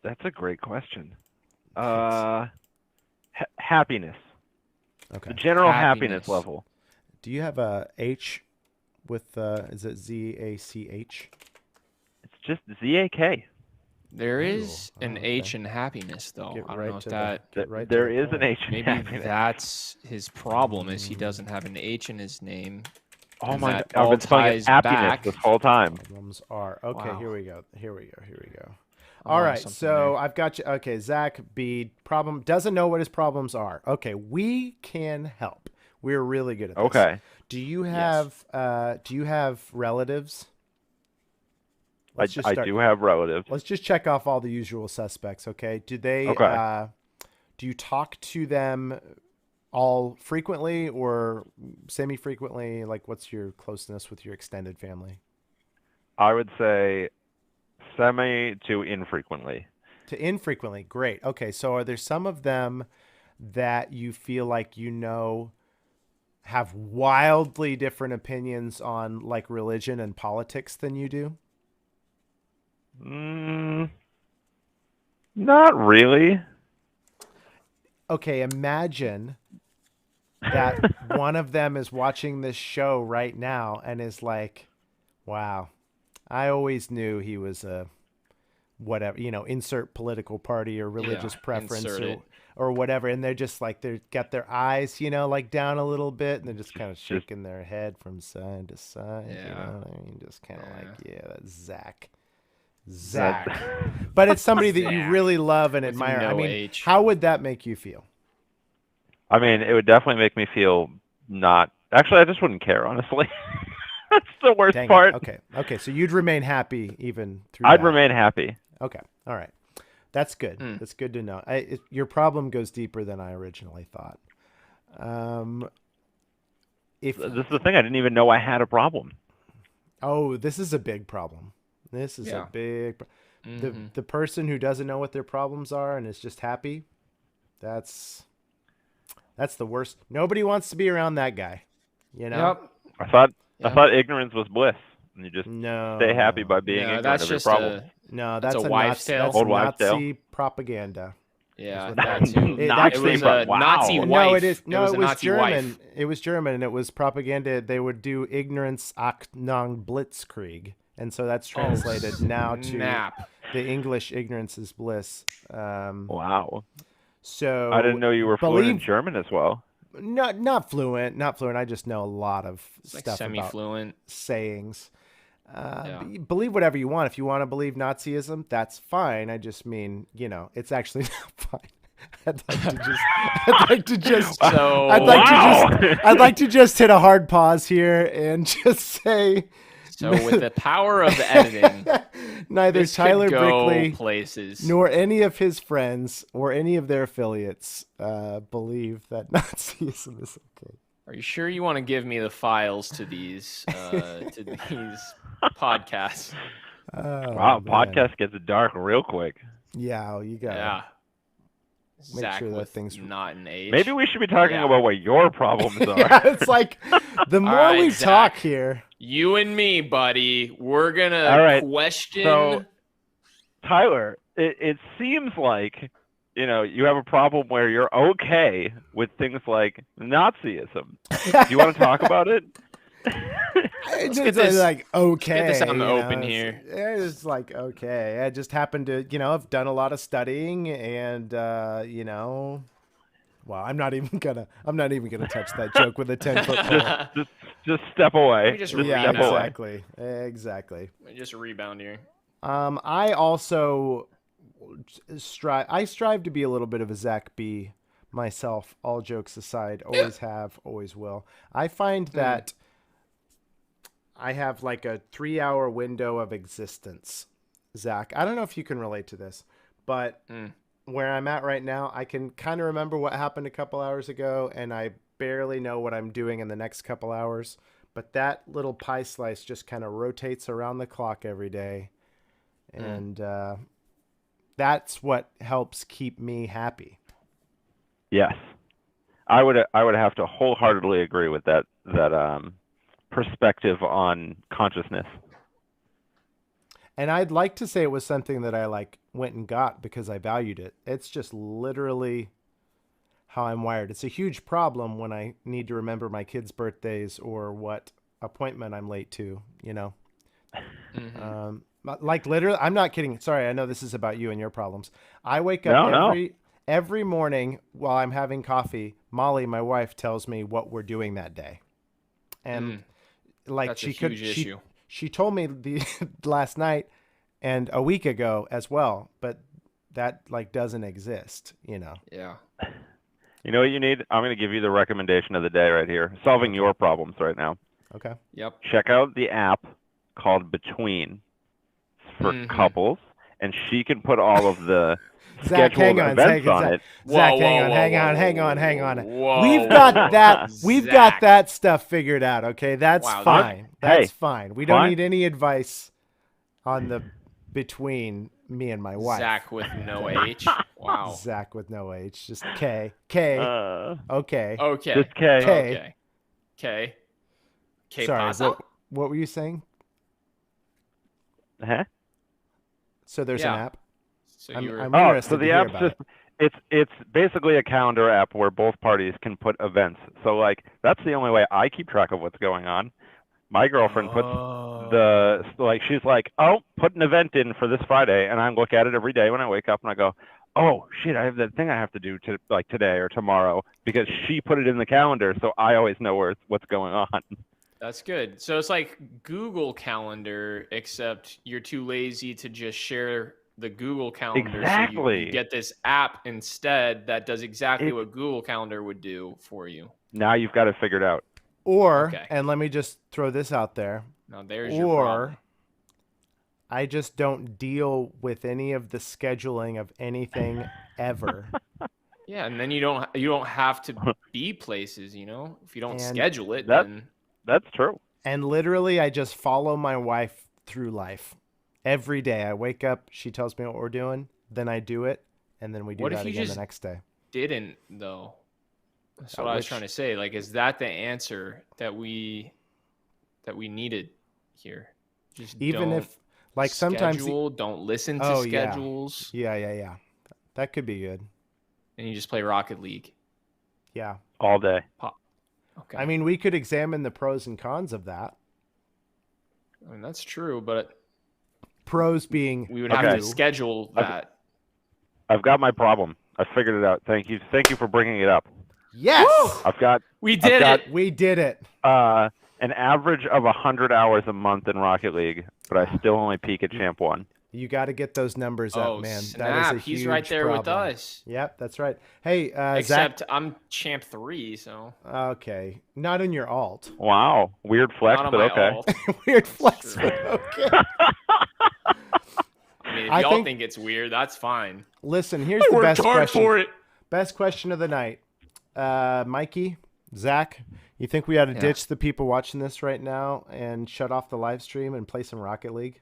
Speaker 14: That's a great question. Happiness.
Speaker 1: Okay.
Speaker 14: The general happiness level.
Speaker 1: Do you have a H with, is it Z-A-C-H?
Speaker 14: It's just Z-A-K.
Speaker 11: There is an H in happiness, though. I don't know if that.
Speaker 14: There is an H in
Speaker 11: Maybe
Speaker 14: happiness.
Speaker 11: that's his problem. Is he doesn't have an H in his name.
Speaker 14: Oh
Speaker 11: and
Speaker 14: my
Speaker 11: that
Speaker 14: God! I've
Speaker 11: all
Speaker 14: been spelling
Speaker 11: ties
Speaker 14: it happiness
Speaker 11: back.
Speaker 14: this whole time.
Speaker 1: Problems are okay.
Speaker 11: Wow.
Speaker 1: Here we go.
Speaker 11: I'm
Speaker 1: All
Speaker 11: on
Speaker 1: right,
Speaker 11: something
Speaker 1: so
Speaker 11: there.
Speaker 1: I've got you. Okay, Zach B problem doesn't know what his problems are. Okay, we can help. We're really good at this.
Speaker 14: Okay.
Speaker 1: Do you have relatives?
Speaker 14: I do have relatives.
Speaker 1: Let's just check off all the usual suspects. Okay. Do they?
Speaker 14: Okay.
Speaker 1: Do you talk to them all frequently or semi-frequently? Like, what's your closeness with your extended family?
Speaker 14: I would say semi to infrequently.
Speaker 1: To infrequently. Great. Okay. So are there some of them that you feel like have wildly different opinions on like religion and politics than you do?
Speaker 14: Not really.
Speaker 1: Okay. Imagine that one of them is watching this show right now and is like, wow, I always knew he was a whatever, insert political party or religious preference or whatever. And they're just like, they got their eyes, like down a little bit, and they're just kind of shaking their head from side to side.
Speaker 11: Yeah.
Speaker 1: You know what I mean? Just kind of like, yeah, that's Zach. But it's somebody that you really love and admire.
Speaker 11: no
Speaker 1: I mean,
Speaker 11: H.
Speaker 1: how would that make you feel?
Speaker 14: I mean, it would definitely make me feel not. Actually, I just wouldn't care, honestly. That's the worst
Speaker 1: Dang it.
Speaker 14: part.
Speaker 1: Okay. So you'd remain happy even through
Speaker 14: I'd
Speaker 1: that.
Speaker 14: remain happy.
Speaker 1: Okay. All right. That's good. That's good to know. Your problem goes deeper than I originally thought.
Speaker 14: This is the thing. I didn't even know I had a problem.
Speaker 1: Oh, this is a big problem. This is a big. The person who doesn't know what their problems are and is just happy, that's the worst. Nobody wants to be around that guy.
Speaker 11: Yep.
Speaker 14: I thought ignorance was bliss, and you just
Speaker 1: No.
Speaker 14: stay happy by being ignorant
Speaker 11: that's
Speaker 14: of your
Speaker 11: just
Speaker 14: problem.
Speaker 1: That's
Speaker 11: a wives' tale.
Speaker 1: That's
Speaker 14: Old wives'
Speaker 1: Nazi propaganda.
Speaker 11: Yeah, that too.
Speaker 14: Nazi,
Speaker 11: it was a
Speaker 14: wow.
Speaker 11: Nazi wife.
Speaker 1: No, it is. No,
Speaker 11: was
Speaker 1: it
Speaker 11: a
Speaker 1: was
Speaker 11: Nazi
Speaker 1: German.
Speaker 11: wife.
Speaker 1: It was German, and it was propaganda. They would do Ignoranceaktion Blitzkrieg, and so that's translated now to the English "ignorance is bliss."
Speaker 14: Wow.
Speaker 1: So
Speaker 14: I didn't know you were fluent in German as well.
Speaker 1: Not fluent. I just know a lot of
Speaker 11: Like
Speaker 1: stuff
Speaker 11: semi-fluent
Speaker 1: about sayings. Believe whatever you want. If you want to believe Nazism, that's fine. I just mean, it's actually not fine. I'd like to just hit a hard pause here and just say.
Speaker 11: So with the power of editing,
Speaker 1: neither Tyler Brickley
Speaker 11: places
Speaker 1: nor any of his friends or any of their affiliates believe that Nazism is okay.
Speaker 11: Are you sure you want to give me the files to these podcasts?
Speaker 14: Wow, podcast gets dark real quick.
Speaker 1: Yeah, you got make
Speaker 11: Zach
Speaker 1: sure that
Speaker 11: with
Speaker 1: thing's
Speaker 11: not an H.
Speaker 14: Maybe we should be talking about what your problems are.
Speaker 1: Yeah, it's like the more
Speaker 11: right,
Speaker 1: we
Speaker 11: Zach.
Speaker 1: talk here.
Speaker 11: You and me, buddy, we're gonna question.
Speaker 14: So, Tyler, it seems like you have a problem where you're okay with things like Nazism. Do you want to talk about it?
Speaker 1: It's
Speaker 11: get this-
Speaker 1: like okay.
Speaker 11: Get this out in the open
Speaker 1: it's-
Speaker 11: here.
Speaker 1: It's like okay. I just happen to I've done a lot of studying and well, I'm not even gonna touch that joke with a 10-foot pole.
Speaker 14: Just step away.
Speaker 11: Just
Speaker 14: step away.
Speaker 1: Exactly.
Speaker 11: Just a rebound here.
Speaker 1: I also strive to be a little bit of a Zach B myself, all jokes aside. Always have, always will. I find that I have like a 3-hour window of existence, Zach. I don't know if you can relate to this, but where I'm at right now, I can kind of remember what happened a couple hours ago, and I barely know what I'm doing in the next couple hours. But that little pie slice just kind of rotates around the clock every day. And that's what helps keep me happy.
Speaker 14: Yes, I would have to wholeheartedly agree with that perspective on consciousness.
Speaker 1: And I'd like to say it was something that I like went and got because I valued it. It's just literally how I'm wired. It's a huge problem when I need to remember my kids' birthdays or what appointment I'm late to, you know. Like literally, I'm not kidding. Sorry, I know this is about you and your problems. I wake up every morning while I'm having coffee. Molly, my wife, tells me what we're doing that day. And like
Speaker 11: that's a huge issue.
Speaker 1: She told me the last night and a week ago as well, but that like doesn't exist, you know.
Speaker 11: Yeah.
Speaker 14: You know what you need? I'm going to give you the recommendation of the day right here. Solving your problems right now.
Speaker 1: Okay.
Speaker 11: Yep.
Speaker 14: Check out the app called Between for couples, and she can put all of the
Speaker 1: Zach,
Speaker 14: scheduled events on it.
Speaker 1: Zach, hang on. We've got that. We've got that stuff figured out. Okay, that's fine. That's fine. We don't need any advice on the between me and my wife.
Speaker 11: Zach with no H. Wow.
Speaker 1: Zach with no H, just K. K. Okay.
Speaker 11: Okay.
Speaker 14: Just K.
Speaker 11: Okay. K. K.
Speaker 1: Sorry. What were you saying?
Speaker 14: Huh?
Speaker 1: So there's an app.
Speaker 11: So
Speaker 1: I'm
Speaker 11: you're
Speaker 1: interested
Speaker 14: so
Speaker 1: to
Speaker 14: the
Speaker 1: hear
Speaker 14: app's
Speaker 1: about
Speaker 14: just it's basically a calendar app where both parties can put events. So like that's the only way I keep track of what's going on. My girlfriend puts she's like, oh, put an event in for this Friday, and I look at it every day when I wake up and I go, oh shit, I have that thing I have to do today or tomorrow because she put it in the calendar, so I always know what's going on.
Speaker 11: That's good. So it's like Google Calendar, except you're too lazy to just share the Google Calendar.
Speaker 14: Exactly.
Speaker 11: So you get this app instead that does exactly what Google Calendar would do for you.
Speaker 14: Now you've got it figured out.
Speaker 1: Or, and let me just throw this out there.
Speaker 11: Now there's your problem.
Speaker 1: I just don't deal with any of the scheduling of anything ever.
Speaker 11: Yeah, and then you don't have to be places, you know? If you don't schedule it, then
Speaker 14: that's true.
Speaker 1: And literally I just follow my wife through life. Every day I wake up, she tells me what we're doing, then I do it, and then we do that again the next day.
Speaker 11: Didn't though? That's what I was trying to say. Like, is that the answer that we needed here? Just
Speaker 1: even if like sometimes
Speaker 11: don't listen to schedules.
Speaker 1: Yeah. That could be good.
Speaker 11: And you just play Rocket League.
Speaker 1: Yeah.
Speaker 14: All day.
Speaker 11: Okay.
Speaker 1: I mean, we could examine the pros and cons of that.
Speaker 11: I mean, that's true, but
Speaker 1: pros being
Speaker 11: we would have to schedule that.
Speaker 14: I've got my problem. I figured it out. Thank you for bringing it up.
Speaker 1: Yes.
Speaker 11: We did it.
Speaker 14: An average of 100 hours a month in Rocket League, but I still only peak at Champ 1.
Speaker 1: You got to get those numbers up, man.
Speaker 11: Snap.
Speaker 1: That is a
Speaker 11: He's
Speaker 1: huge
Speaker 11: right there
Speaker 1: problem.
Speaker 11: with us.
Speaker 1: Yep, that's right. Hey,
Speaker 11: except
Speaker 1: Zach,
Speaker 11: I'm Champ 3, so.
Speaker 1: Okay, not in your alt.
Speaker 14: Wow, weird flex, but okay.
Speaker 1: Weird flex, but okay.
Speaker 11: I mean, if y'all think it's weird, that's fine.
Speaker 1: Listen, here's the best question.
Speaker 11: For it.
Speaker 1: Best question of the night. Mikey, Zach, you think we ought to ditch the people watching this right now and shut off the live stream and play some Rocket League?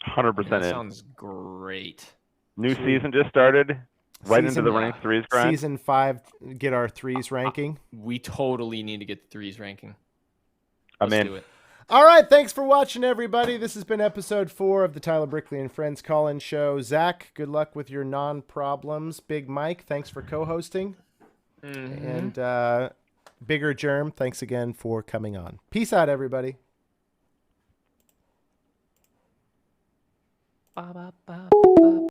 Speaker 14: 100% in.
Speaker 11: Sounds great.
Speaker 14: New season just started. Right into the ranked threes grind.
Speaker 1: Season 5, get our threes ranking.
Speaker 11: We totally need to get the threes ranking.
Speaker 14: Let's
Speaker 11: do it.
Speaker 1: All right, thanks for watching, everybody. This has been episode 4 of the Tyler Brickley and Friends Call-In Show. Zach, good luck with your non-problems. Big Mike, thanks for co-hosting. And Bigger Germ, thanks again for coming on. Peace out, everybody.